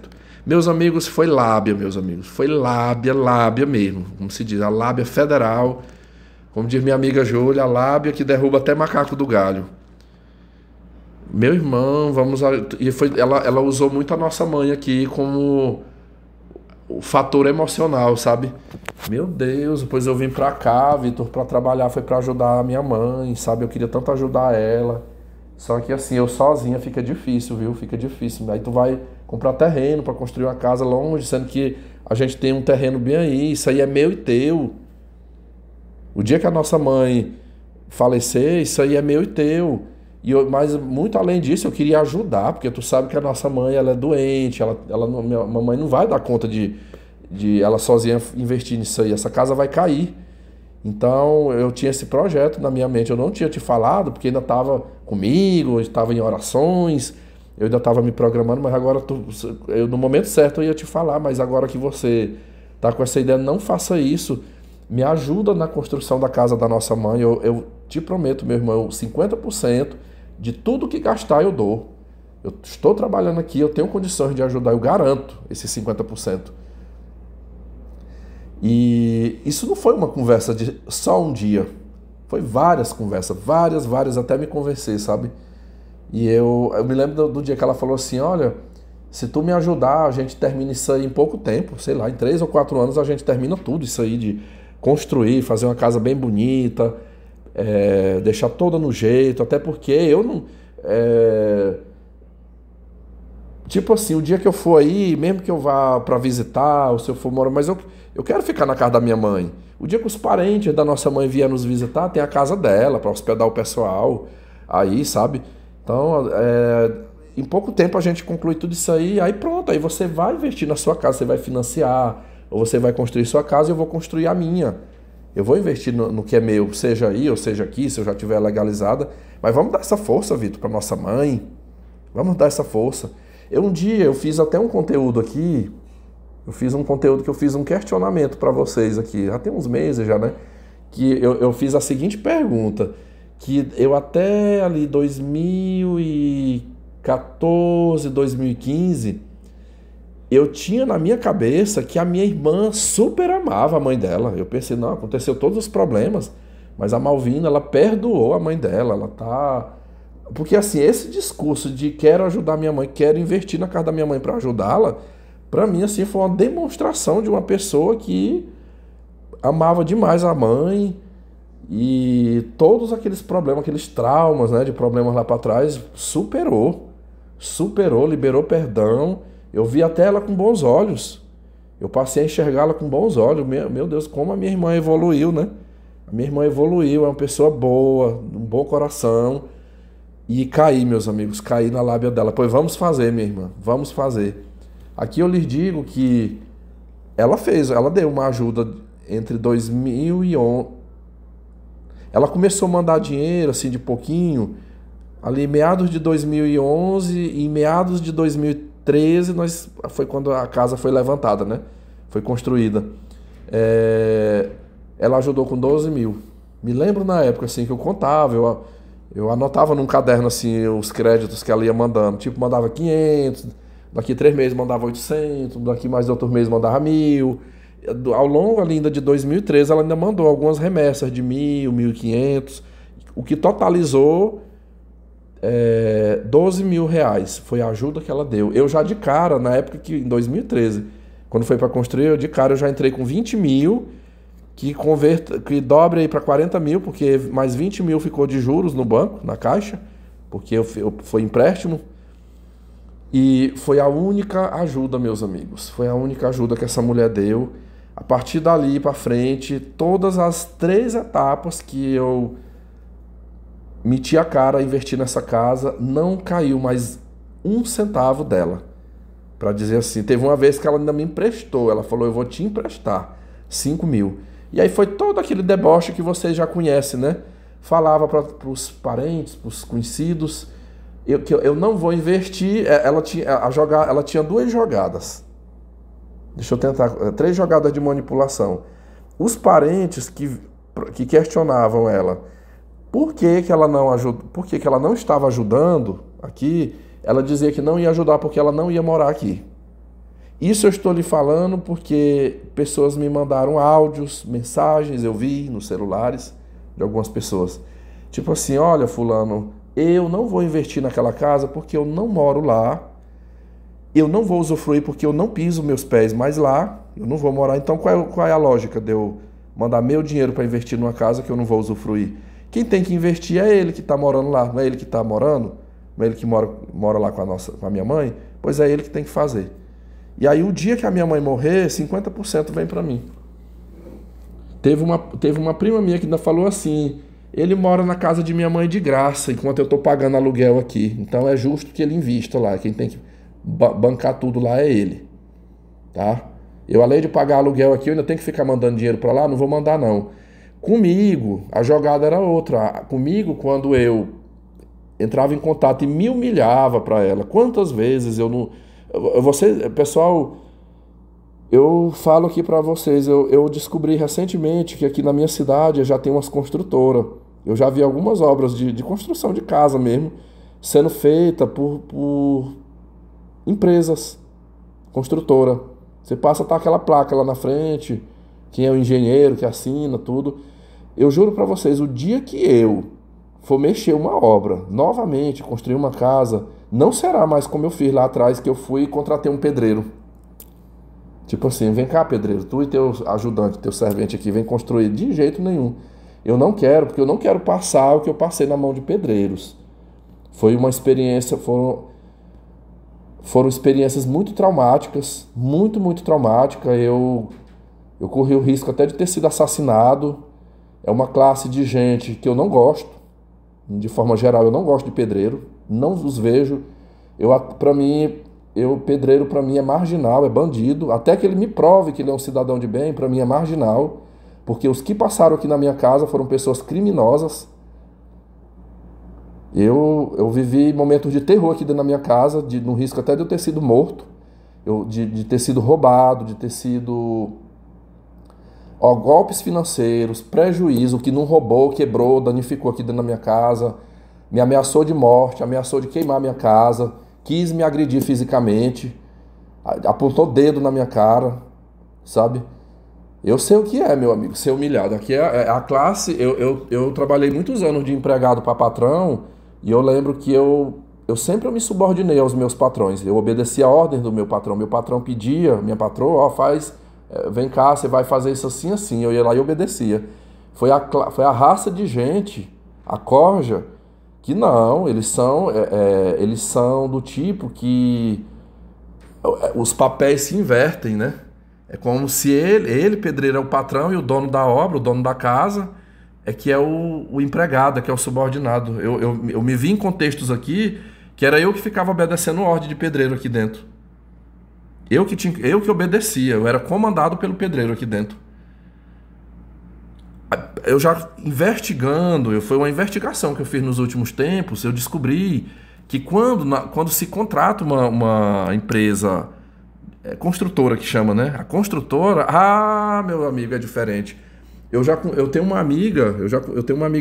Meus amigos, foi lábia, meus amigos. Foi lábia mesmo, como se diz, a lábia federal. Como diz minha amiga Júlia, a lábia que derruba até macaco do galho. Meu irmão, ela usou muito a nossa mãe aqui como o fator emocional, sabe? Meu Deus, depois eu vim pra cá, Vitor, pra trabalhar, foi pra ajudar a minha mãe, sabe? Eu queria tanto ajudar ela. Só que assim, eu sozinha fica difícil, viu? Fica difícil. Aí tu vai comprar terreno pra construir uma casa longe, sendo que a gente tem um terreno bem aí, isso aí é meu e teu. O dia que a nossa mãe falecer, isso aí é meu e teu. Mas muito além disso, eu queria ajudar, porque tu sabe que a nossa mãe ela é doente, minha mamãe não vai dar conta de ela sozinha investir nisso aí, essa casa vai cair. Então eu tinha esse projeto na minha mente, eu não tinha te falado, porque ainda estava comigo, estava em orações, eu ainda estava me programando, mas agora no momento certo eu ia te falar, mas agora que você está com essa ideia, não faça isso. Me ajuda na construção da casa da nossa mãe. Eu te prometo, meu irmão, 50% de tudo que gastar eu dou. Eu estou trabalhando aqui, eu tenho condições de ajudar, eu garanto esses 50%. E isso não foi uma conversa de só um dia. Foi várias conversas, várias, até me convencer, sabe? E eu me lembro do dia que ela falou assim, olha, se tu me ajudar, a gente termina isso aí em pouco tempo. Sei lá, em 3 ou 4 anos a gente termina tudo isso aí de construir, fazer uma casa bem bonita, deixar toda no jeito, até porque eu não... tipo assim, o dia que eu for aí, mesmo que eu vá para visitar, ou se eu for morar, mas eu quero ficar na casa da minha mãe. O dia que os parentes da nossa mãe vierem nos visitar, tem a casa dela, para hospedar o pessoal aí, sabe? Então, em pouco tempo a gente conclui tudo isso aí pronto, aí você vai investir na sua casa, você vai financiar, ou você vai construir sua casa e eu vou construir a minha. Eu vou investir no que é meu, seja aí ou seja aqui, se eu já tiver legalizada. Mas vamos dar essa força, Vitor, para nossa mãe. Vamos dar essa força. Um dia eu fiz até um conteúdo aqui. Eu fiz um conteúdo que eu fiz um questionamento para vocês aqui. Já tem uns meses já, né? Que eu fiz a seguinte pergunta. Que eu até ali 2014, 2015... eu tinha na minha cabeça que a minha irmã super amava a mãe dela. Eu pensei, não, aconteceu todos os problemas, mas a Malvina, ela perdoou a mãe dela, ela tá... Porque assim, esse discurso de quero ajudar minha mãe, quero investir na casa da minha mãe para ajudá-la, para mim assim foi uma demonstração de uma pessoa que amava demais a mãe e todos aqueles problemas, aqueles traumas, né, de problemas lá para trás, superou, liberou perdão. Eu vi até ela com bons olhos. Eu passei a enxergá-la com bons olhos. Meu Deus, como a minha irmã evoluiu, né? A minha irmã evoluiu, é uma pessoa boa, um bom coração. E caí, meus amigos, caí na lábia dela. Pois vamos fazer, minha irmã, vamos fazer. Aqui eu lhes digo que ela deu uma ajuda entre 2011. Ela começou a mandar dinheiro, assim, de pouquinho, ali meados de 2011 e em meados de 2013 foi quando a casa foi levantada, né? Foi construída. Ela ajudou com 12 mil. Me lembro na época assim, que eu contava, eu anotava num caderno assim, os créditos que ela ia mandando. Tipo, mandava 500, daqui 3 meses mandava 800, daqui mais outros meses mandava 1.000. Ao longo ainda de 2013 ela ainda mandou algumas remessas de 1.000, 1.500, o que totalizou R$ 12.000. Foi a ajuda que ela deu. Eu já de cara, na época que, em 2013, quando foi para construir, de cara eu já entrei com 20 mil, que dobre aí para 40 mil, porque mais 20 mil ficou de juros no banco, na caixa, porque foi empréstimo. E foi a única ajuda, meus amigos. Foi a única ajuda que essa mulher deu. A partir dali para frente, todas as 3 etapas que eu meti a cara a investir nessa casa, não caiu mais um centavo dela. Para dizer assim, teve uma vez que ela ainda me emprestou. Ela falou, eu vou te emprestar 5 mil. E aí foi todo aquele deboche que vocês já conhecem, né? Falava para os parentes, para os conhecidos, que eu não vou investir. Ela tinha 2 jogadas. Deixa eu tentar. 3 jogadas de manipulação. Os parentes que questionavam ela por que ela não estava ajudando aqui, ela dizia que não ia ajudar porque ela não ia morar aqui. Isso eu estou lhe falando porque pessoas me mandaram áudios, mensagens, eu vi nos celulares de algumas pessoas. Tipo assim, olha fulano, eu não vou investir naquela casa porque eu não moro lá, eu não vou usufruir porque eu não piso meus pés mais lá, eu não vou morar. Então qual é a lógica de eu mandar meu dinheiro para investir numa casa que eu não vou usufruir? Quem tem que investir é ele que está morando lá, não é ele que está morando, não é ele que mora lá com a minha mãe, pois é ele que tem que fazer. E aí o dia que a minha mãe morrer, 50% vem para mim. Teve uma prima minha que ainda falou assim, ele mora na casa de minha mãe de graça, enquanto eu estou pagando aluguel aqui, então é justo que ele invista lá, quem tem que bancar tudo lá é ele, tá? Eu, além de pagar aluguel aqui, eu ainda tenho que ficar mandando dinheiro para lá, não vou mandar não. Comigo, a jogada era outra. Comigo, quando eu entrava em contato e me humilhava para ela, quantas vezes eu não... Pessoal, eu falo aqui para vocês, eu descobri recentemente que aqui na minha cidade já tem umas construtoras. Eu já vi algumas obras de construção de casa mesmo, sendo feita por empresas, construtora. Você passa, tá aquela placa lá na frente, quem é o engenheiro que assina, tudo. Eu juro para vocês, o dia que eu for mexer uma obra, novamente, construir uma casa, não será mais como eu fiz lá atrás, que eu fui e contratei um pedreiro. Tipo assim, vem cá pedreiro, tu e teu ajudante, teu servente aqui, vem construir. De jeito nenhum. Eu não quero, porque eu não quero passar o que eu passei na mão de pedreiros. Foi uma experiência, foram experiências muito traumáticas, muito traumáticas. Eu corri o risco até de ter sido assassinado. É uma classe de gente que eu não gosto. De forma geral, eu não gosto de pedreiro. Não os vejo. Pedreiro para mim é marginal, é bandido. Até que ele me prove que ele é um cidadão de bem, para mim é marginal. Porque os que passaram aqui na minha casa foram pessoas criminosas. Eu vivi momentos de terror aqui dentro da minha casa, no risco até de eu ter sido morto, de ter sido roubado, de ter sido... golpes financeiros, prejuízo, que não roubou, quebrou, danificou aqui dentro da minha casa, me ameaçou de morte, ameaçou de queimar minha casa, quis me agredir fisicamente, apontou dedo na minha cara, sabe? Eu sei o que é, meu amigo, ser humilhado. Aqui é a classe... Eu trabalhei muitos anos de empregado para patrão e eu lembro que eu sempre me subordinei aos meus patrões. Eu obedecia a ordem do meu patrão. Meu patrão pedia, minha patroa, vem cá, você vai fazer isso assim, assim. Eu ia lá e obedecia. Foi a raça de gente, a corja, que não, eles são do tipo que os papéis se invertem, né? É como se ele, pedreiro, é o patrão e o dono da obra, o dono da casa, que é o empregado, que é o subordinado. Eu me vi em contextos aqui que era eu que ficava obedecendo ordem de pedreiro aqui dentro. Eu que obedecia, eu era comandado pelo pedreiro aqui dentro. Eu já investigando, foi uma investigação que eu fiz nos últimos tempos, eu descobri que quando se contrata uma empresa construtora que chama, né? A construtora, meu amigo, é diferente. Eu tenho uma amiga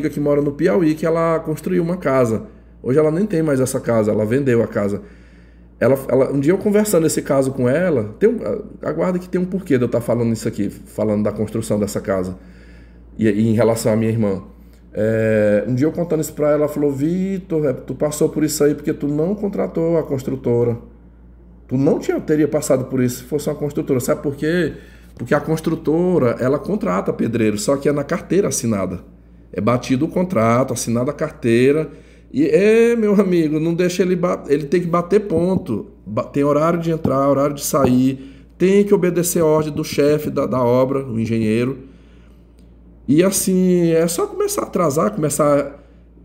que mora no Piauí que ela construiu uma casa. Hoje ela nem tem mais essa casa, ela vendeu a casa. Um dia eu conversando esse caso com ela, aguarda que tem um porquê de eu estar falando isso aqui, falando da construção dessa casa. E em relação à minha irmã. Um dia eu contando isso pra ela, ela falou: Vitor, tu passou por isso aí porque tu não contratou a construtora. Tu não teria passado por isso se fosse uma construtora. Sabe por quê? Porque a construtora, ela contrata pedreiro, só que é na carteira assinada. É batido o contrato, assinada a carteira. E, meu amigo, não deixa ele tem que bater ponto. Tem horário de entrar, horário de sair. Tem que obedecer a ordem do chefe da obra, o engenheiro. E assim, é só começar a atrasar, começar a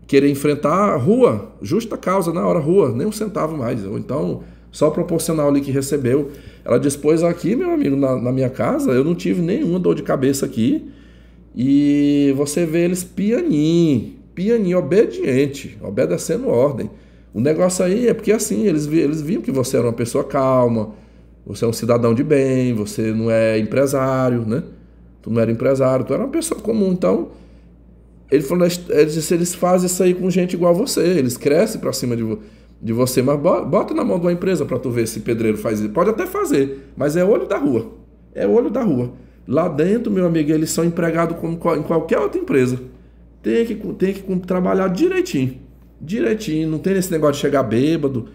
querer enfrentar a rua, justa causa, na hora rua, nem um centavo mais. Ou então, só proporcional ali que recebeu. Ela dispôs aqui, meu amigo, na minha casa, eu não tive nenhuma dor de cabeça aqui. E você vê eles pianinho, obediente, obedecendo ordem. O negócio aí é porque assim, eles viam que você era uma pessoa calma, você é um cidadão de bem, você não é empresário, né? Tu não era empresário, tu era uma pessoa comum. Então, ele falou, eles fazem isso aí com gente igual a você, eles crescem pra cima de você, mas bota na mão de uma empresa pra tu ver se pedreiro faz isso. Pode até fazer, mas é olho da rua. É olho da rua. Lá dentro, meu amigo, eles são empregados como em qualquer outra empresa. Tem que trabalhar direitinho. Direitinho, não tem esse negócio de chegar bêbado.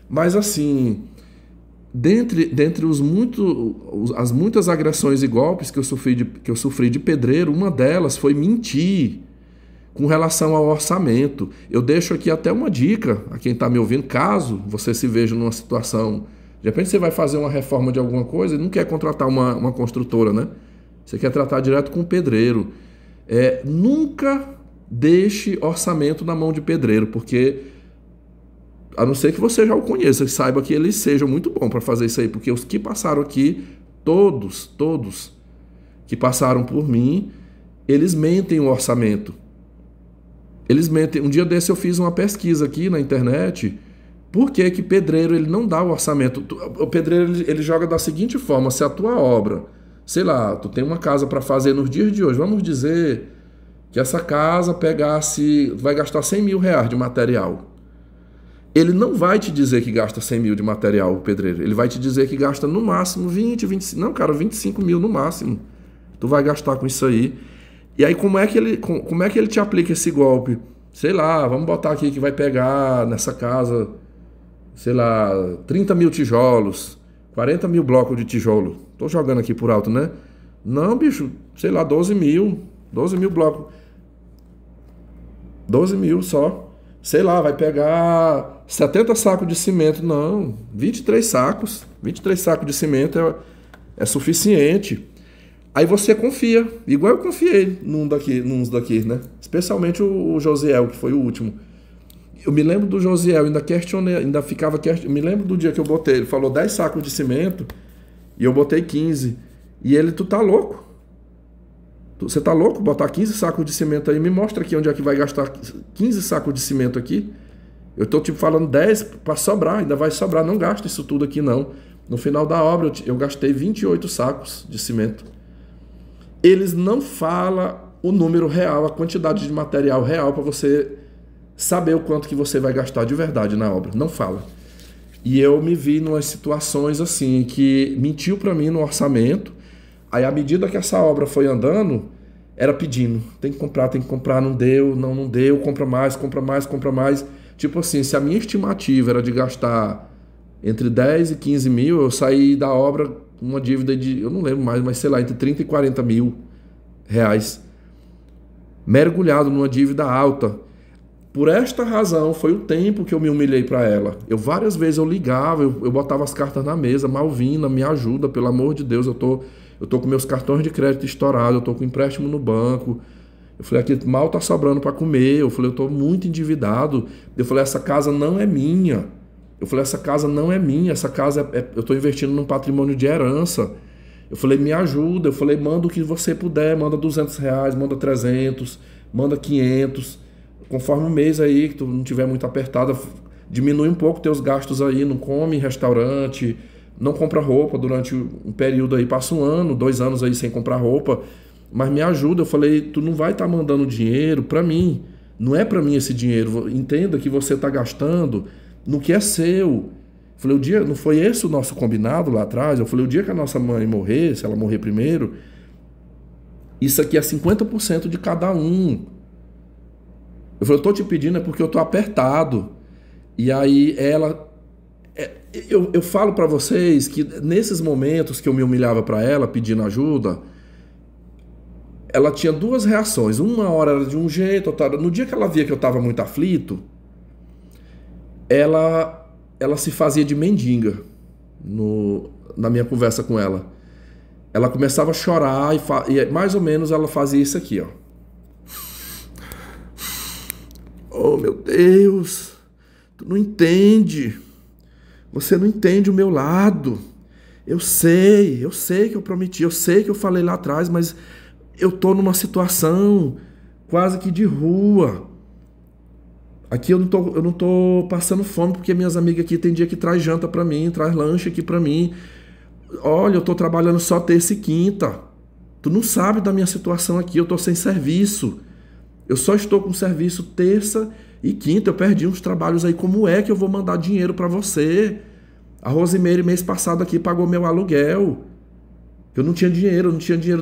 Mas assim, dentre as muitas agressões e golpes que eu sofri de pedreiro, uma delas foi mentir com relação ao orçamento. Eu deixo aqui até uma dica a quem está me ouvindo, caso você se veja numa situação, de repente você vai fazer uma reforma de alguma coisa e não quer contratar uma construtora, né? Você quer tratar direto com o pedreiro. Nunca deixe orçamento na mão de pedreiro, porque a não ser que você já o conheça e saiba que ele seja muito bom para fazer isso aí, porque os que passaram aqui, todos que passaram por mim, eles mentem o orçamento. Eles mentem. Um dia desse eu fiz uma pesquisa aqui na internet, por que que pedreiro ele não dá o orçamento? O pedreiro ele joga da seguinte forma: se a tua obra, sei lá, tu tem uma casa para fazer nos dias de hoje, vamos dizer que essa casa vai gastar 100 mil reais de material. Ele não vai te dizer que gasta 100 mil de material, o pedreiro. Ele vai te dizer que gasta no máximo 20, 25... Não, cara, 25 mil no máximo. Tu vai gastar com isso aí. E aí, como é que ele te aplica esse golpe? Sei lá, vamos botar aqui que vai pegar nessa casa, sei lá, 30 mil tijolos, 40 mil blocos de tijolo. Tô jogando aqui por alto, né? Não, bicho, sei lá, 12 mil blocos. 12 mil só. Sei lá, vai pegar 70 sacos de cimento. Não, 23 sacos. 23 sacos de cimento é suficiente. Aí você confia, igual eu confiei nos daqui, né? Especialmente o Josiel, que foi o último. Eu me lembro do Josiel, ainda questionei, me lembro do dia que eu botei, ele falou 10 sacos de cimento e eu botei 15. E ele, tu tá louco? Você tá louco? Botar 15 sacos de cimento aí, me mostra aqui onde é que vai gastar 15 sacos de cimento aqui. Eu tô tipo falando 10 para sobrar, ainda vai sobrar, não gasta isso tudo aqui não. No final da obra eu gastei 28 sacos de cimento. Eles não falam o número real, a quantidade de material real para você saber o quanto que você vai gastar de verdade na obra. Não fala. E eu me vi em umas situações assim, que mentiu para mim no orçamento. Aí, à medida que essa obra foi andando, era pedindo. Tem que comprar, não deu, compra mais. Tipo assim, se a minha estimativa era de gastar entre 10 e 15 mil, eu saí da obra com uma dívida de, eu não lembro mais, mas sei lá, entre 30 e 40 mil reais. Mergulhado numa dívida alta. Por esta razão, foi o tempo que eu me humilhei para ela. Várias vezes eu ligava, eu botava as cartas na mesa: Malvina, me ajuda, pelo amor de Deus, eu tô com meus cartões de crédito estourados, eu tô com empréstimo no banco. Eu falei, aqui mal tá sobrando para comer. Eu falei, eu tô muito endividado. Eu falei, essa casa não é minha. Essa casa eu tô investindo num patrimônio de herança. Eu falei, me ajuda. Eu falei, manda o que você puder, manda 200 reais, manda 300, manda 500. Conforme o mês aí, que tu não tiver muito apertada, diminui um pouco teus gastos aí, não come em restaurante, não compra roupa durante um período aí, passa 1 ano, 2 anos aí sem comprar roupa, mas me ajuda. Eu falei, tu não vai estar mandando dinheiro para mim, não é para mim esse dinheiro, entenda que você está gastando no que é seu. Eu falei, não foi esse o nosso combinado lá atrás? Eu falei, o dia que a nossa mãe morrer, se ela morrer primeiro, isso aqui é 50% de cada um. Eu falei, eu tô te pedindo é porque eu tô apertado. E aí ela... Eu falo para vocês que nesses momentos que eu me humilhava para ela, pedindo ajuda, ela tinha duas reações. Uma hora era de um jeito, outra... no dia que ela via que eu estava muito aflito, ela se fazia de mendiga na minha conversa com ela. Ela começava a chorar e mais ou menos ela fazia isso aqui, ó. Oh, meu Deus, tu não entende. Você não entende o meu lado. Eu sei que eu prometi, eu sei que eu falei lá atrás, mas eu tô numa situação quase que de rua. Aqui eu não tô passando fome porque minhas amigas aqui tem dia que traz janta pra mim, traz lanche aqui pra mim. Olha, eu tô trabalhando só terça e quinta. Tu não sabe da minha situação aqui, eu tô sem serviço. Eu só estou com serviço terça e quinta, eu perdi uns trabalhos aí, como é que eu vou mandar dinheiro pra você? A Rosimeire mês passado aqui pagou meu aluguel. Eu não tinha dinheiro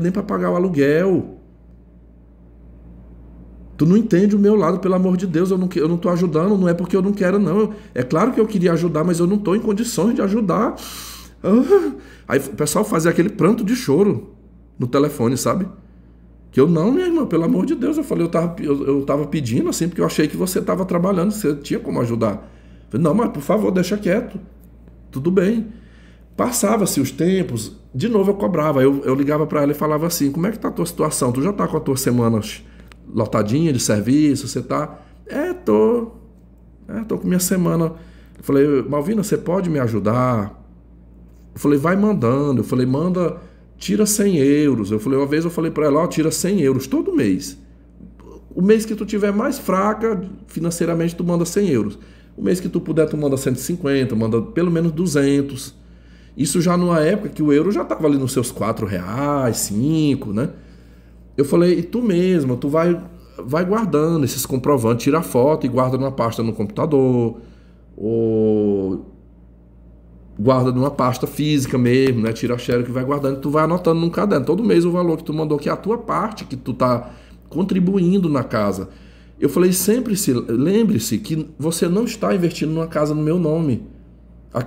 nem pra pagar o aluguel. Tu não entende o meu lado, pelo amor de Deus, eu não tô ajudando, não é porque eu não quero, não. É claro que eu queria ajudar, mas eu não tô em condições de ajudar. Aí o pessoal fazia aquele pranto de choro no telefone, sabe? Que eu não, minha irmã, pelo amor de Deus. Eu falei, eu tava pedindo assim, porque eu achei que você tava trabalhando, você tinha como ajudar. Eu falei, não, mas por favor, deixa quieto. Tudo bem. Passava-se os tempos, de novo eu cobrava. Eu ligava para ela e falava assim, como é que tá a tua situação? Tu já tá com a tua semana lotadinha de serviço? Você tá... Tô com minha semana. Eu falei, Malvina, você pode me ajudar? Eu falei, vai mandando. Eu falei, manda, tira 100 euros. Uma vez eu falei para ela, ó, tira 100 euros todo mês. O mês que tu tiver mais fraca, financeiramente, tu manda 100 euros. O mês que tu puder, tu manda 150, manda pelo menos 200. Isso já numa época que o euro já tava ali nos seus R$4, 5, né? Eu falei, e tu mesmo, tu vai guardando esses comprovantes, tira foto e guarda numa pasta no computador, ou guarda numa pasta física mesmo, né? Tira a xerox que vai guardando, tu vai anotando num caderno. Todo mês o valor que tu mandou, que é a tua parte, que tu tá contribuindo na casa. Eu falei, lembre-se que você não está investindo numa casa no meu nome.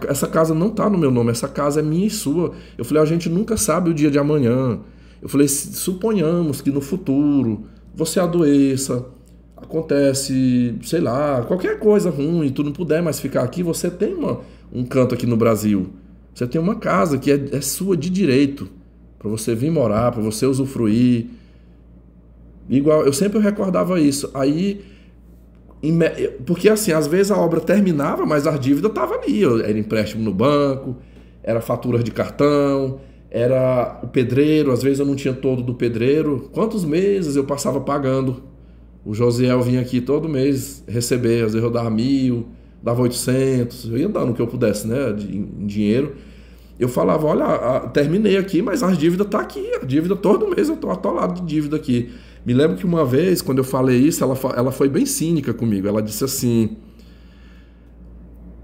Essa casa não está no meu nome, essa casa é minha e sua. Eu falei, a gente nunca sabe o dia de amanhã. Eu falei, suponhamos que no futuro você adoeça, acontece, sei lá, qualquer coisa ruim, tu não puder mais ficar aqui, você tem um canto aqui no Brasil. Você tem uma casa que é sua de direito, para você vir morar, para você usufruir. Igual, eu sempre recordava isso. Aí, porque assim, às vezes a obra terminava, mas a dívida estava ali. Era empréstimo no banco, era faturas de cartão, era o pedreiro. Às vezes eu não tinha todo do pedreiro. Quantos meses eu passava pagando? O Josiel vinha aqui todo mês receber. Às vezes eu dava 1.000, dava 800. Eu ia dando o que eu pudesse, né, em dinheiro. Eu falava, olha, terminei aqui, mas a dívida tá aqui. A dívida todo mês eu tô atolado de dívida aqui. Me lembro que uma vez, quando eu falei isso, ela foi bem cínica comigo. Ela disse assim,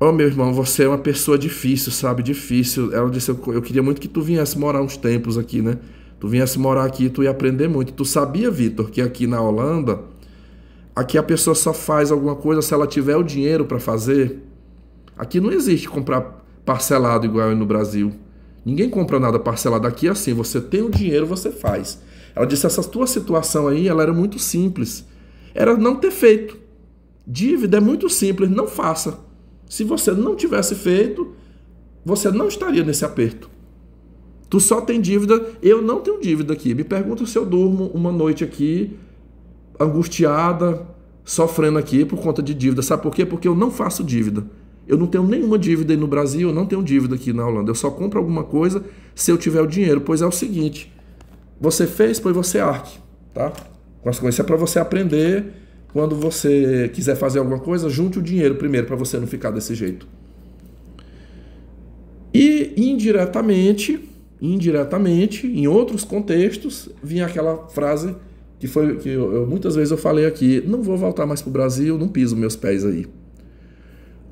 meu irmão, você é uma pessoa difícil, sabe? Difícil. Ela disse, eu queria muito que tu viesse morar uns tempos aqui, né? Tu viesse morar aqui, tu ia aprender muito. Tu sabia, Vitor, que aqui na Holanda, aqui a pessoa só faz alguma coisa se ela tiver o dinheiro para fazer. Aqui não existe comprar parcelado igual no Brasil. Ninguém compra nada parcelado. Aqui é assim, você tem o dinheiro, você faz. Ela disse, essa tua situação aí, ela era muito simples. Era não ter feito. Dívida é muito simples, não faça. Se você não tivesse feito, você não estaria nesse aperto. Tu só tem dívida, eu não tenho dívida aqui. Me pergunta se eu durmo uma noite aqui, angustiada, sofrendo aqui por conta de dívida. Sabe por quê? Porque eu não faço dívida. Eu não tenho nenhuma dívida aí no Brasil, eu não tenho dívida aqui na Holanda. Eu só compro alguma coisa se eu tiver o dinheiro. Pois é o seguinte... Você fez, pois você arque, tá? Consequência é para você aprender. Quando você quiser fazer alguma coisa, junte o dinheiro primeiro para você não ficar desse jeito. E indiretamente, em outros contextos, vinha aquela frase que muitas vezes eu falei aqui: não vou voltar mais para o Brasil, não piso meus pés aí.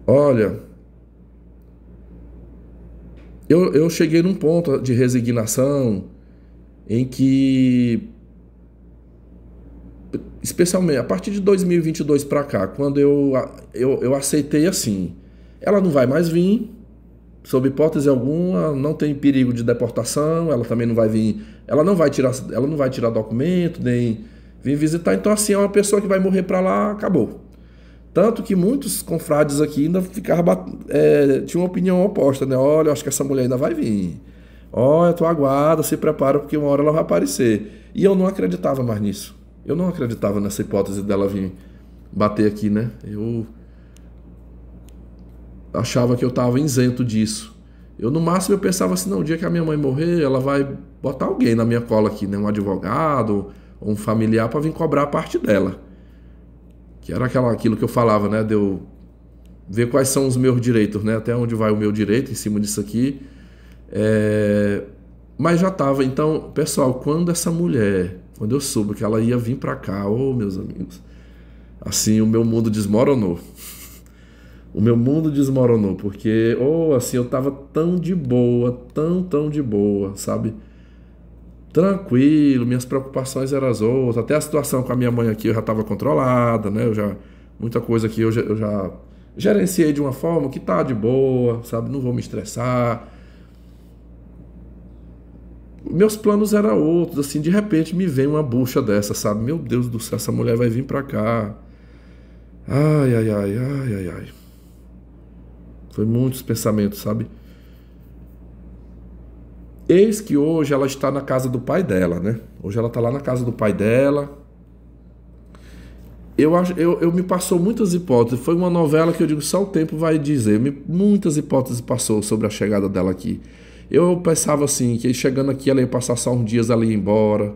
Olha, eu cheguei num ponto de resignação em que especialmente a partir de 2022 para cá, quando eu aceitei assim, ela não vai mais vir, sob hipótese alguma, não tem perigo de deportação, ela também não vai vir, ela não vai tirar documento, nem vir visitar, então assim, é uma pessoa que vai morrer para lá, acabou. Tanto que muitos confrades aqui ainda tinham uma opinião oposta, né? Olha, eu acho que essa mulher ainda vai vir. Olha, tu aguarda, se prepara, porque uma hora ela vai aparecer. E eu não acreditava mais nisso. Eu não acreditava nessa hipótese dela vir bater aqui, né? Eu achava que eu estava isento disso. Eu, no máximo, eu pensava assim, não, o dia que a minha mãe morrer, ela vai botar alguém na minha cola aqui, né? Um advogado ou um familiar para vir cobrar a parte dela. Que era aquilo que eu falava, né? De eu ver quais são os meus direitos, né? Até onde vai o meu direito em cima disso aqui. Mas já estava. Então, pessoal, quando eu soube que ela ia vir para cá, meus amigos, assim, o meu mundo desmoronou. O meu mundo desmoronou, porque, assim, eu tava tão de boa, tão de boa, sabe? Tranquilo, minhas preocupações eram as outras, até a situação com a minha mãe aqui eu já estava controlada, né? Muita coisa aqui eu já gerenciei de uma forma que tá de boa, sabe? Não vou me estressar. Meus planos eram outros, assim, de repente me vem uma bucha dessa, sabe? Meu Deus do céu, essa mulher vai vir pra cá. Ai. Foi muitos pensamentos, sabe? Eis que hoje ela está na casa do pai dela, né? Hoje ela está lá na casa do pai dela. Eu me passou muitas hipóteses. Foi uma novela que eu digo, só o tempo vai dizer. Muitas hipóteses passou sobre a chegada dela aqui. Eu pensava assim, que chegando aqui ela ia passar só uns dias, ela ia embora.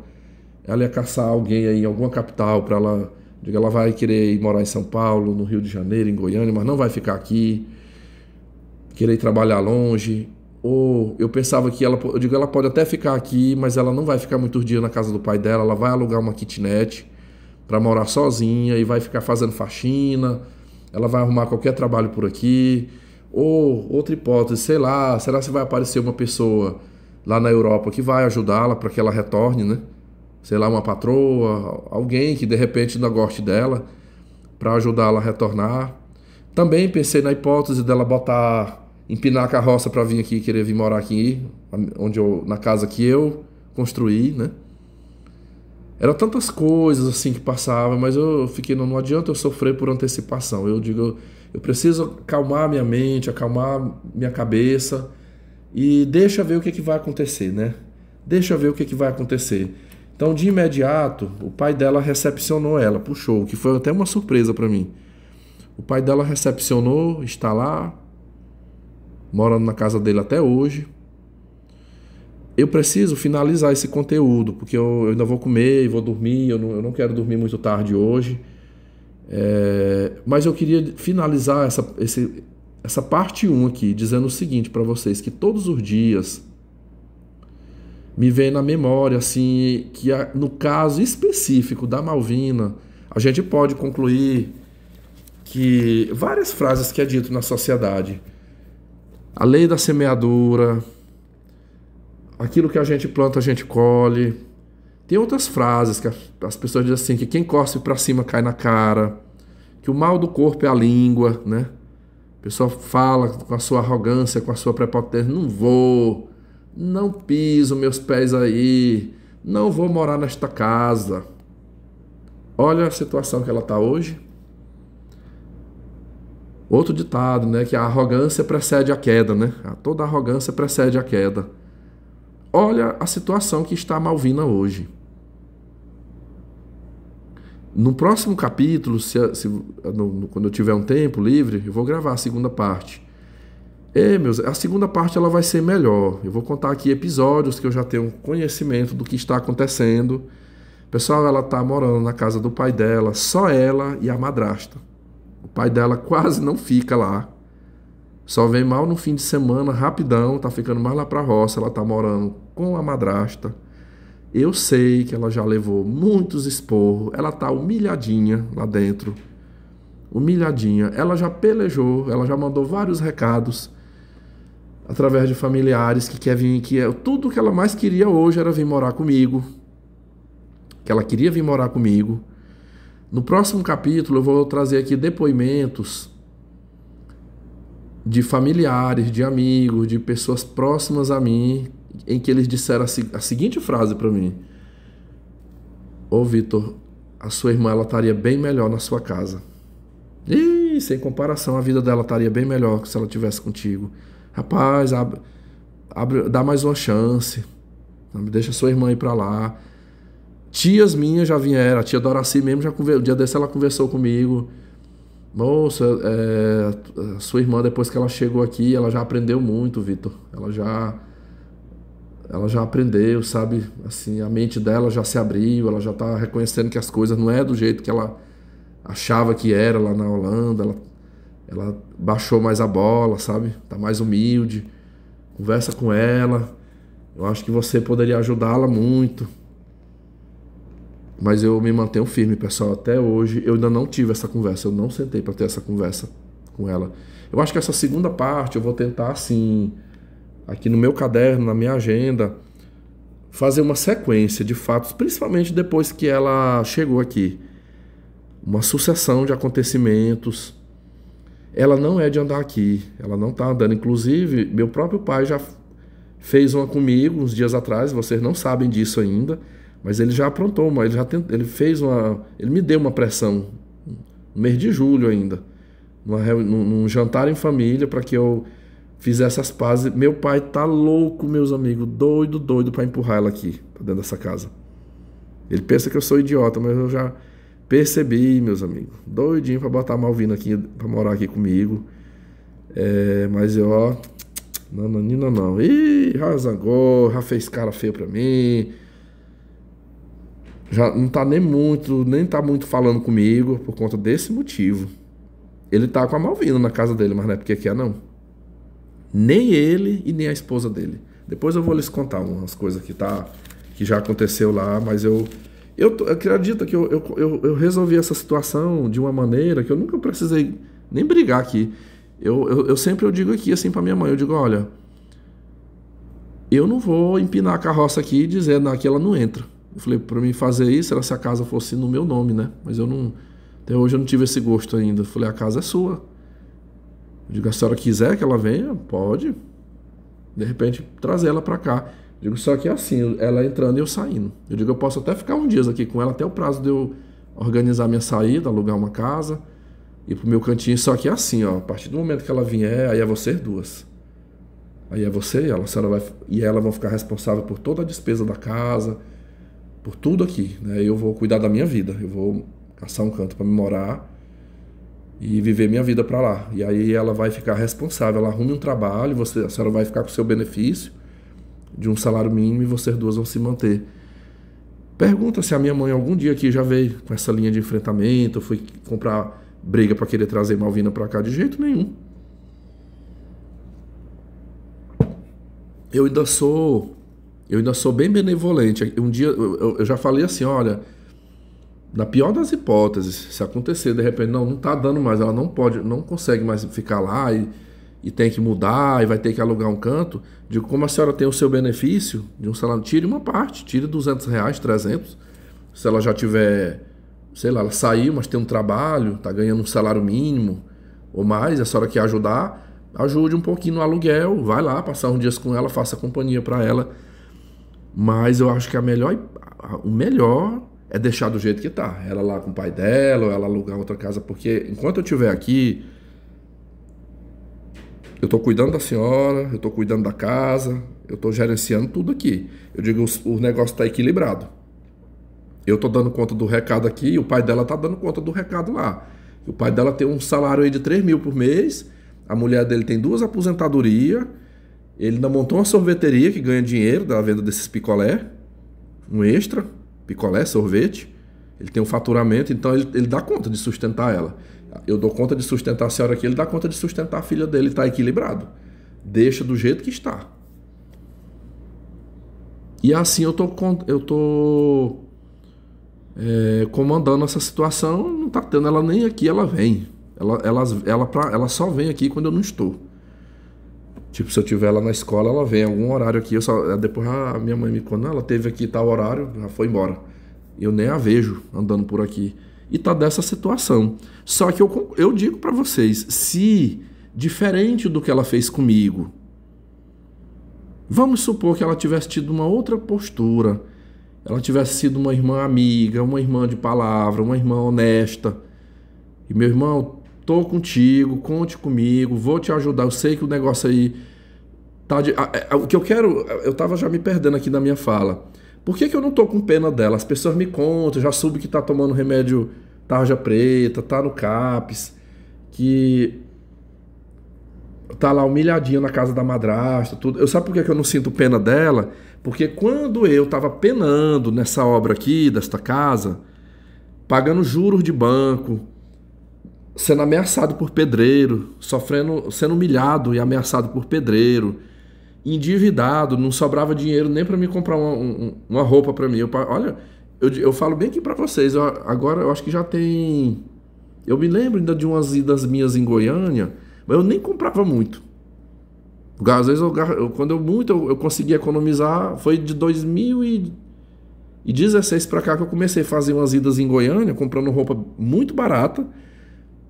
Ela ia caçar alguém aí em alguma capital para ela... Digo, ela vai querer ir morar em São Paulo, no Rio de Janeiro, em Goiânia, mas não vai ficar aqui. Querer ir trabalhar longe. Ou eu pensava que ela pode até ficar aqui, mas ela não vai ficar muitos dias na casa do pai dela, ela vai alugar uma kitnet para morar sozinha e vai ficar fazendo faxina, ela vai arrumar qualquer trabalho por aqui. Ou outra hipótese, sei lá, será que vai aparecer uma pessoa lá na Europa que vai ajudá-la para que ela retorne, né? Sei lá, uma patroa, alguém que de repente não goste dela, para ajudá-la a retornar. Também pensei na hipótese dela empinar a carroça para vir aqui, querer vir morar aqui, na casa que eu construí, né? Eram tantas coisas assim que passavam, mas eu fiquei, não adianta eu sofrer por antecipação. Eu digo, eu preciso acalmar minha mente, acalmar minha cabeça e deixa ver o que vai acontecer, né? Deixa ver o que vai acontecer. Então, de imediato, o pai dela recepcionou ela, puxou, que foi até uma surpresa para mim. O pai dela recepcionou, está lá, morando na casa dele até hoje. Eu preciso finalizar esse conteúdo, porque eu ainda vou comer e vou dormir, eu não quero dormir muito tarde hoje. Mas eu queria finalizar essa parte 1 aqui, dizendo o seguinte para vocês, que todos os dias me vem na memória, assim, que no caso específico da Malvina, a gente pode concluir que várias frases que é dito na sociedade, a lei da semeadura, aquilo que a gente planta, a gente colhe. Tem outras frases que as pessoas dizem assim, que quem cospe para cima cai na cara, que o mal do corpo é a língua, né? A pessoa fala com a sua arrogância, com a sua prepotência, não piso meus pés aí, não vou morar nesta casa. Olha a situação que ela está hoje. Outro ditado, né, que a arrogância precede a queda, né? Toda arrogância precede a queda. Olha a situação que está a Malvina hoje. No próximo capítulo, quando eu tiver um tempo livre, eu vou gravar a segunda parte. A segunda parte ela vai ser melhor. Eu vou contar aqui episódios que eu já tenho conhecimento do que está acontecendo. Pessoal, ela está morando na casa do pai dela, só ela e a madrasta. O pai dela quase não fica lá. Só vem mal no fim de semana, rapidão, tá ficando mais lá pra roça. Ela tá morando com a madrasta. Eu sei que ela já levou muitos esporros. Ela tá humilhadinha lá dentro. Humilhadinha. Ela já pelejou, ela já mandou vários recados através de familiares que quer vir, tudo que ela mais queria hoje era vir morar comigo. Que ela queria vir morar comigo. No próximo capítulo eu vou trazer aqui depoimentos de familiares, de amigos, de pessoas próximas a mim, em que eles disseram a seguinte frase para mim: Ô Vitor, a sua irmã ela estaria bem melhor na sua casa. E sem comparação, a vida dela estaria bem melhor se ela estivesse contigo. Rapaz, dá mais uma chance. Deixa sua irmã ir para lá. Tias minhas já vieram, a tia Doraci mesmo já conversou. O dia desse ela conversou comigo. Moça, sua irmã, depois que ela chegou aqui, ela já aprendeu muito, Vitor. Ela já aprendeu, sabe? Assim, a mente dela já se abriu, ela já tá reconhecendo que as coisas não é do jeito que ela achava que era lá na Holanda. Ela baixou mais a bola, sabe? Tá mais humilde. Conversa com ela. Eu acho que você poderia ajudá-la muito. Mas eu me mantenho firme, pessoal. Até hoje eu ainda não tive essa conversa. Eu não sentei para ter essa conversa com ela. Eu acho que essa segunda parte eu vou tentar, assim, aqui no meu caderno, na minha agenda, fazer uma sequência de fatos, principalmente depois que ela chegou aqui. Uma sucessão de acontecimentos. Ela não é de andar aqui. Ela não tá andando. Inclusive, meu próprio pai já fez uma comigo uns dias atrás. Vocês não sabem disso ainda. Mas ele já aprontou, ele me deu uma pressão no mês de julho ainda, num jantar em família, para que eu fizesse as pazes. Meu pai tá louco, meus amigos, doido para empurrar ela aqui, pra dentro dessa casa. Ele pensa que eu sou idiota, mas eu já percebi, meus amigos, doidinho para botar a Malvina aqui, para morar aqui comigo. Mas eu, não. Ih, já zangou, já fez cara feia pra mim. Já não tá nem tá muito falando comigo por conta desse motivo. Ele tá com a Malvina na casa dele, mas não é porque quer, não. Nem ele e nem a esposa dele. Depois eu vou lhes contar umas coisas que já aconteceu lá, mas eu acredito que eu resolvi essa situação de uma maneira que eu nunca precisei nem brigar aqui. Eu sempre digo aqui assim pra minha mãe, eu digo, olha, eu não vou empinar a carroça aqui e dizer que ela não entra. Eu falei, para mim fazer isso era se a casa fosse no meu nome, né? Mas até hoje eu não tive esse gosto ainda. Eu falei, a casa é sua. Eu digo, a senhora quiser que ela venha, pode. De repente, trazer ela para cá. Eu digo, só que é assim, ela entrando e eu saindo. Eu digo, eu posso até ficar uns dias aqui com ela, até o prazo de eu organizar minha saída, alugar uma casa, ir pro meu cantinho. Só que é assim, ó, a partir do momento que ela vier, aí é vocês duas. Aí é você e ela. A senhora e ela vão ficar responsável por toda a despesa da casa, por tudo aqui, né? Eu vou cuidar da minha vida, eu vou caçar um canto para me morar e viver minha vida para lá. E aí ela vai ficar responsável, ela arrume um trabalho, a senhora vai ficar com o seu benefício de um salário mínimo e vocês duas vão se manter. Pergunta se a minha mãe algum dia aqui já veio com essa linha de enfrentamento, foi comprar briga para querer trazer Malvina para cá, de jeito nenhum. Eu ainda sou bem benevolente. Um dia eu já falei assim, olha, na pior das hipóteses, se acontecer de repente, não tá dando mais, ela não consegue mais ficar lá e tem que mudar e vai ter que alugar um canto, digo, como a senhora tem o seu benefício de um salário, tire uma parte, tire R$200, 300, se ela já tiver, sei lá, ela saiu, mas tem um trabalho, tá ganhando um salário mínimo ou mais, a senhora quer ajudar, ajude um pouquinho no aluguel, vai lá, passar uns dias com ela, faça companhia para ela. Mas eu acho que o melhor é deixar do jeito que tá. Ela lá com o pai dela, ou ela alugar outra casa, porque enquanto eu estiver aqui, eu tô cuidando da senhora, eu tô cuidando da casa, eu tô gerenciando tudo aqui. Eu digo, o negócio tá equilibrado. Eu tô dando conta do recado aqui, e o pai dela tá dando conta do recado lá. O pai dela tem um salário aí de 3 mil por mês, a mulher dele tem 2 aposentadorias, ele ainda montou uma sorveteria que ganha dinheiro da venda desses picolé, um extra, picolé, sorvete. Ele tem um faturamento, então ele dá conta de sustentar ela. Eu dou conta de sustentar a senhora aqui, ele dá conta de sustentar a filha dele, está equilibrado. Deixa do jeito que está. E assim eu tô comandando essa situação, não tá tendo ela nem aqui, ela vem. Ela só vem aqui quando eu não estou. Tipo, se eu tiver ela na escola, ela vem algum horário aqui. Depois a minha mãe me conta, ela teve aqui tal horário, já foi embora. Eu nem a vejo andando por aqui. e tá dessa situação. Só que eu digo para vocês, se diferente do que ela fez comigo, vamos supor que ela tivesse tido uma outra postura, ela tivesse sido uma irmã amiga, uma irmã de palavra, uma irmã honesta, e meu irmão, tô contigo, conte comigo, vou te ajudar, eu sei que o negócio aí tá o que eu quero, eu tava já me perdendo aqui na minha fala. Por que eu não tô com pena dela? As pessoas me contam, já soube que tá tomando remédio tarja preta, tá no CAPS, que tá lá humilhadinha na casa da madrasta, tudo. Eu sabe por que eu não sinto pena dela? Porque quando eu tava penando nessa obra aqui, desta casa, pagando juros de banco, sendo ameaçado por pedreiro, sendo humilhado e ameaçado por pedreiro, endividado, não sobrava dinheiro nem para me comprar uma roupa para mim. Olha, eu falo bem aqui para vocês, agora eu acho que já tem... Eu me lembro ainda de umas idas minhas em Goiânia, mas eu nem comprava muito. Às vezes, quando eu consegui economizar, foi de 2016 para cá que eu comecei a fazer umas idas em Goiânia, comprando roupa muito barata,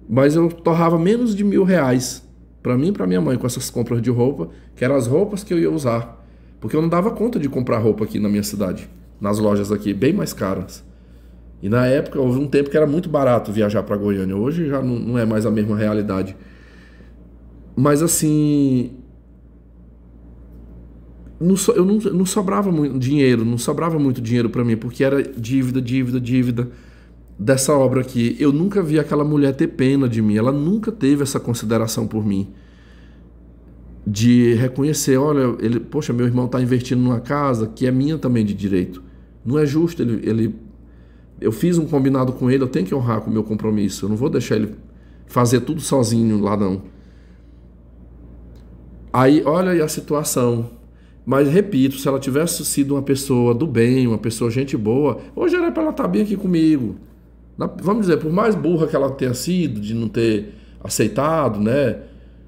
mas eu torrava menos de R$ 1.000 para mim e para minha mãe com essas compras de roupa, que eram as roupas que eu ia usar. Porque eu não dava conta de comprar roupa aqui na minha cidade, nas lojas aqui, bem mais caras. E na época, houve um tempo que era muito barato viajar para Goiânia. Hoje já não é mais a mesma realidade. Mas assim... eu não sobrava muito dinheiro, não sobrava muito dinheiro para mim, porque era dívida dessa obra aqui. Eu nunca vi aquela mulher ter pena de mim, ela nunca teve essa consideração por mim, de reconhecer, olha, poxa, meu irmão está investindo numa casa que é minha também de direito, não é justo, eu fiz um combinado com ele, eu tenho que honrar com o meu compromisso, eu não vou deixar ele fazer tudo sozinho lá não. Aí, olha aí a situação. Mas, repito, se ela tivesse sido uma pessoa do bem, uma pessoa gente boa, hoje era para ela estar bem aqui comigo. Vamos dizer, por mais burra que ela tenha sido, de não ter aceitado, né?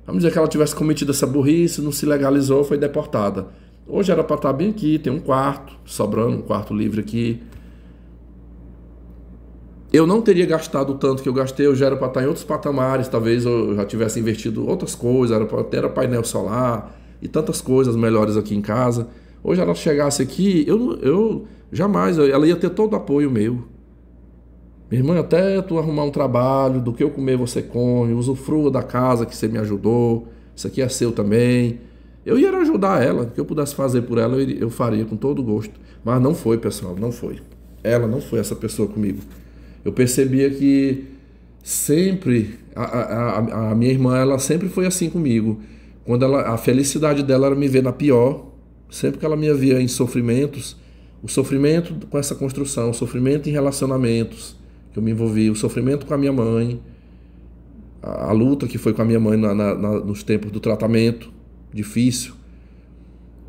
Vamos dizer que ela tivesse cometido essa burrice, não se legalizou, foi deportada. Hoje era para estar bem aqui, tem um quarto, sobrando um quarto livre aqui. Eu não teria gastado o tanto que eu gastei, eu já era para estar em outros patamares, talvez eu já tivesse investido outras coisas, era para ter painel solar e tantas coisas melhores aqui em casa. Hoje ela chegasse aqui, eu jamais, ela ia ter todo o apoio meu. Minha irmã, até tu arrumar um trabalho, do que eu comer você come, usufrua da casa que você me ajudou, isso aqui é seu também. Eu ia ajudar ela, o que eu pudesse fazer por ela, eu faria com todo gosto. Mas não foi, pessoal, não foi. Ela não foi essa pessoa comigo. Eu percebia que sempre, a minha irmã, ela sempre foi assim comigo. Quando a felicidade dela era me ver na pior, sempre que ela me via em sofrimentos, o sofrimento com essa construção, o sofrimento em relacionamentos que eu me envolvi, o sofrimento com a minha mãe, a luta que foi com a minha mãe nos tempos do tratamento difícil.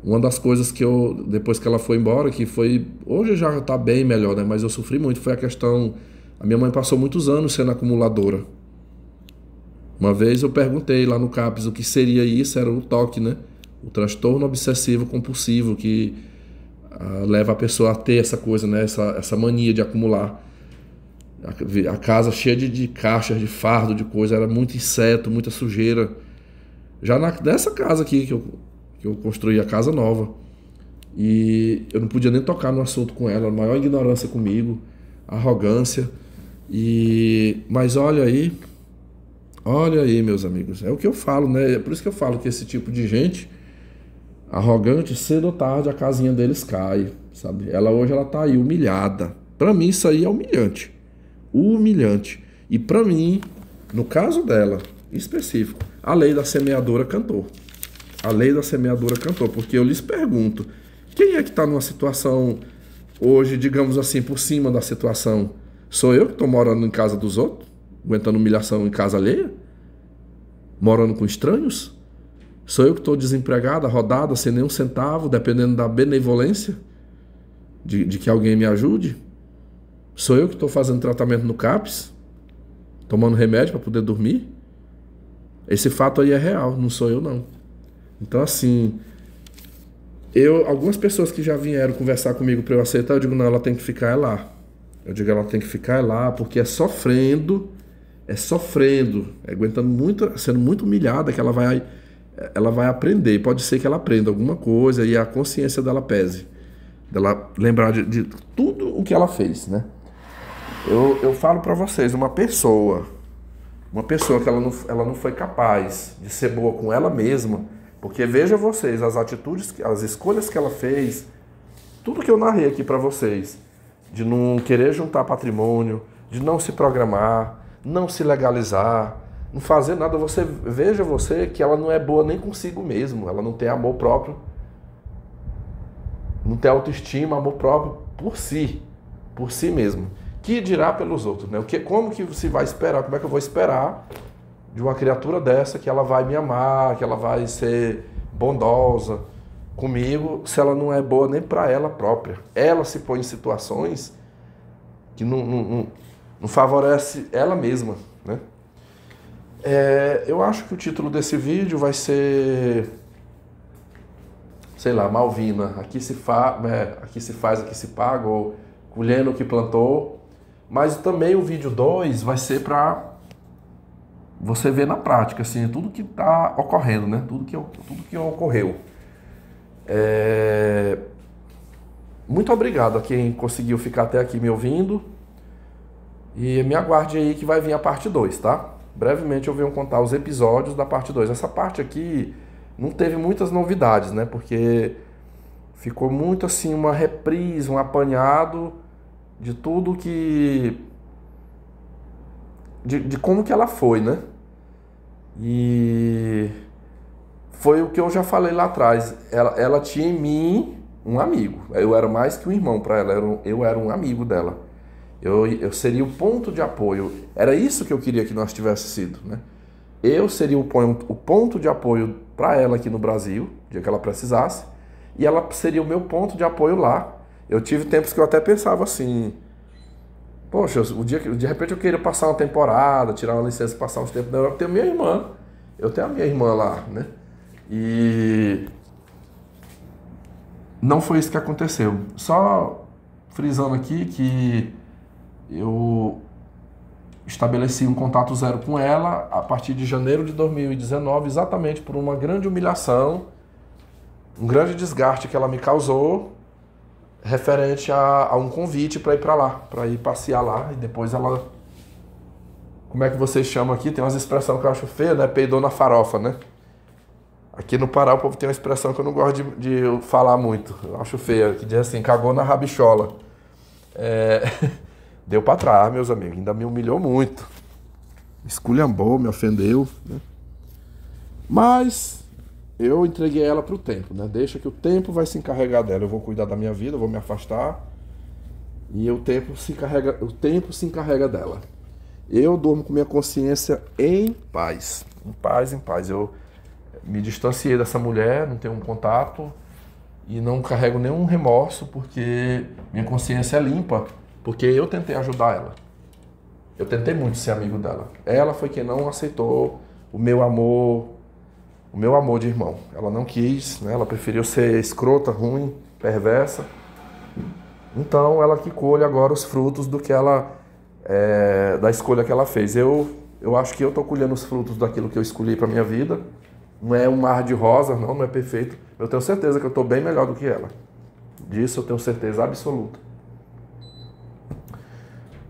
Uma das coisas que depois que ela foi embora, que foi, hoje já está bem melhor, né? Mas eu sofri muito, foi a questão, a minha mãe passou muitos anos sendo acumuladora. Uma vez eu perguntei lá no CAPS o que seria isso, era o TOC, né? O transtorno obsessivo compulsivo, que leva a pessoa a ter essa coisa, né? Essa mania de acumular. A casa cheia de caixas, de fardo, de coisa, era muito inseto, muita sujeira. Já nessa casa aqui que eu construí, a casa nova. E eu não podia nem tocar no assunto com ela, a maior ignorância comigo, arrogância. Mas olha aí, meus amigos, é o que eu falo, né? É por isso que eu falo que esse tipo de gente arrogante, cedo ou tarde a casinha deles cai, sabe? Hoje ela tá aí humilhada. Pra mim isso aí é humilhante. Humilhante. E pra mim, no caso dela, em específico, a lei da semeadora cantou. A lei da semeadora cantou, porque eu lhes pergunto, quem é que tá numa situação hoje, digamos assim, por cima da situação? Sou eu que tô morando em casa dos outros? Aguentando humilhação em casa alheia? Morando com estranhos? Sou eu que estou desempregada, rodada, sem nenhum centavo, dependendo da benevolência de que alguém me ajude? Sou eu que estou fazendo tratamento no CAPS, tomando remédio para poder dormir? Esse fato aí é real, não sou eu não. Então assim, algumas pessoas que já vieram conversar comigo para eu aceitar, eu digo, não, ela tem que ficar lá. Eu digo, ela tem que ficar lá, porque é sofrendo, é aguentando muito, sendo muito humilhada que ela vai aprender. Pode ser que ela aprenda alguma coisa e a consciência dela pese, dela lembrar de tudo o que ela fez, né? Eu falo para vocês, uma pessoa que ela não foi capaz de ser boa com ela mesma, porque veja vocês, as atitudes, as escolhas que ela fez, tudo que eu narrei aqui para vocês, de não querer juntar patrimônio, de não se programar, não se legalizar, não fazer nada, veja você que ela não é boa nem consigo mesmo, ela não tem amor próprio, não tem autoestima, amor próprio por si mesmo. Que dirá pelos outros, né? Como que se vai esperar? Como é que eu vou esperar de uma criatura dessa que ela vai me amar, que ela vai ser bondosa comigo, se ela não é boa nem para ela própria? Ela se põe em situações que não favorece ela mesma, né? Eu acho que o título desse vídeo vai ser, sei lá, Malvina, aqui se faz, aqui se paga, ou colhendo o que plantou. Mas também o vídeo 2 vai ser para você ver na prática, assim, tudo que está ocorrendo, né? Tudo que ocorreu. Muito obrigado a quem conseguiu ficar até aqui me ouvindo. E me aguarde aí que vai vir a parte 2, tá? Brevemente eu venho contar os episódios da parte 2. Essa parte aqui não teve muitas novidades, né? Porque ficou muito assim uma reprise, um apanhado de tudo que... De como que ela foi, né? E foi o que eu já falei lá atrás. Ela tinha em mim um amigo. Eu era mais que um irmão para ela. Eu era um amigo dela. Eu seria o ponto de apoio. Era isso que eu queria que nós tivéssemos sido, né? Eu seria o ponto de apoio para ela aqui no Brasil, no dia que ela precisasse. E ela seria o meu ponto de apoio lá. Eu tive tempos que eu até pensava assim... Poxa, de repente eu queria passar uma temporada, tirar uma licença, passar uns tempos na Europa. Eu tenho a minha irmã lá, né? E não foi isso que aconteceu. Só frisando aqui que eu estabeleci um contato zero com ela a partir de janeiro de 2019, exatamente por uma grande humilhação, um grande desgaste que ela me causou, referente a um convite para ir para lá, para ir passear lá, e depois ela... Como é que vocês chamam aqui? Tem umas expressões que eu acho feia, né? Peidou na farofa, né? Aqui no Pará o povo tem uma expressão que eu não gosto de falar muito, eu acho feia, que diz assim, cagou na rabichola. Deu para trás, meus amigos, ainda me humilhou muito. Me esculhambou, me ofendeu, né? Mas... eu entreguei ela para o tempo, né? Deixa que o tempo vai se encarregar dela. Eu vou cuidar da minha vida, eu vou me afastar. E o tempo se encarrega dela. Eu durmo com minha consciência em paz. Em paz, em paz. Eu me distanciei dessa mulher, não tenho um contato. E não carrego nenhum remorso, porque minha consciência é limpa. Porque eu tentei ajudar ela. Eu tentei muito ser amigo dela. Ela foi quem não aceitou o meu amor de irmão. Ela não quis, né? Ela preferiu ser escrota, ruim, perversa. Então ela que colhe agora os frutos do que da escolha que ela fez. Eu acho que eu estou colhendo os frutos daquilo que eu escolhi para minha vida. Não é um mar de rosa, não é perfeito. Eu tenho certeza que eu estou bem melhor do que ela. Disso eu tenho certeza absoluta.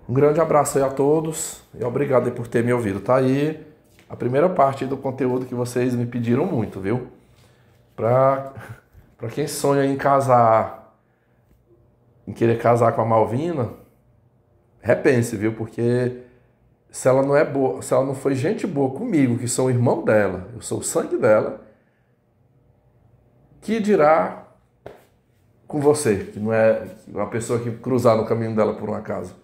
Um grande abraço aí a todos e obrigado aí por ter me ouvido. Tá aí a primeira parte do conteúdo que vocês me pediram muito, viu? Pra quem sonha em casar, em querer casar com a Malvina, repense, viu? Porque se ela não é boa, se ela não foi gente boa comigo, que sou o irmão dela, eu sou o sangue dela, que dirá com você, que não é uma pessoa que cruzar no caminho dela por um acaso.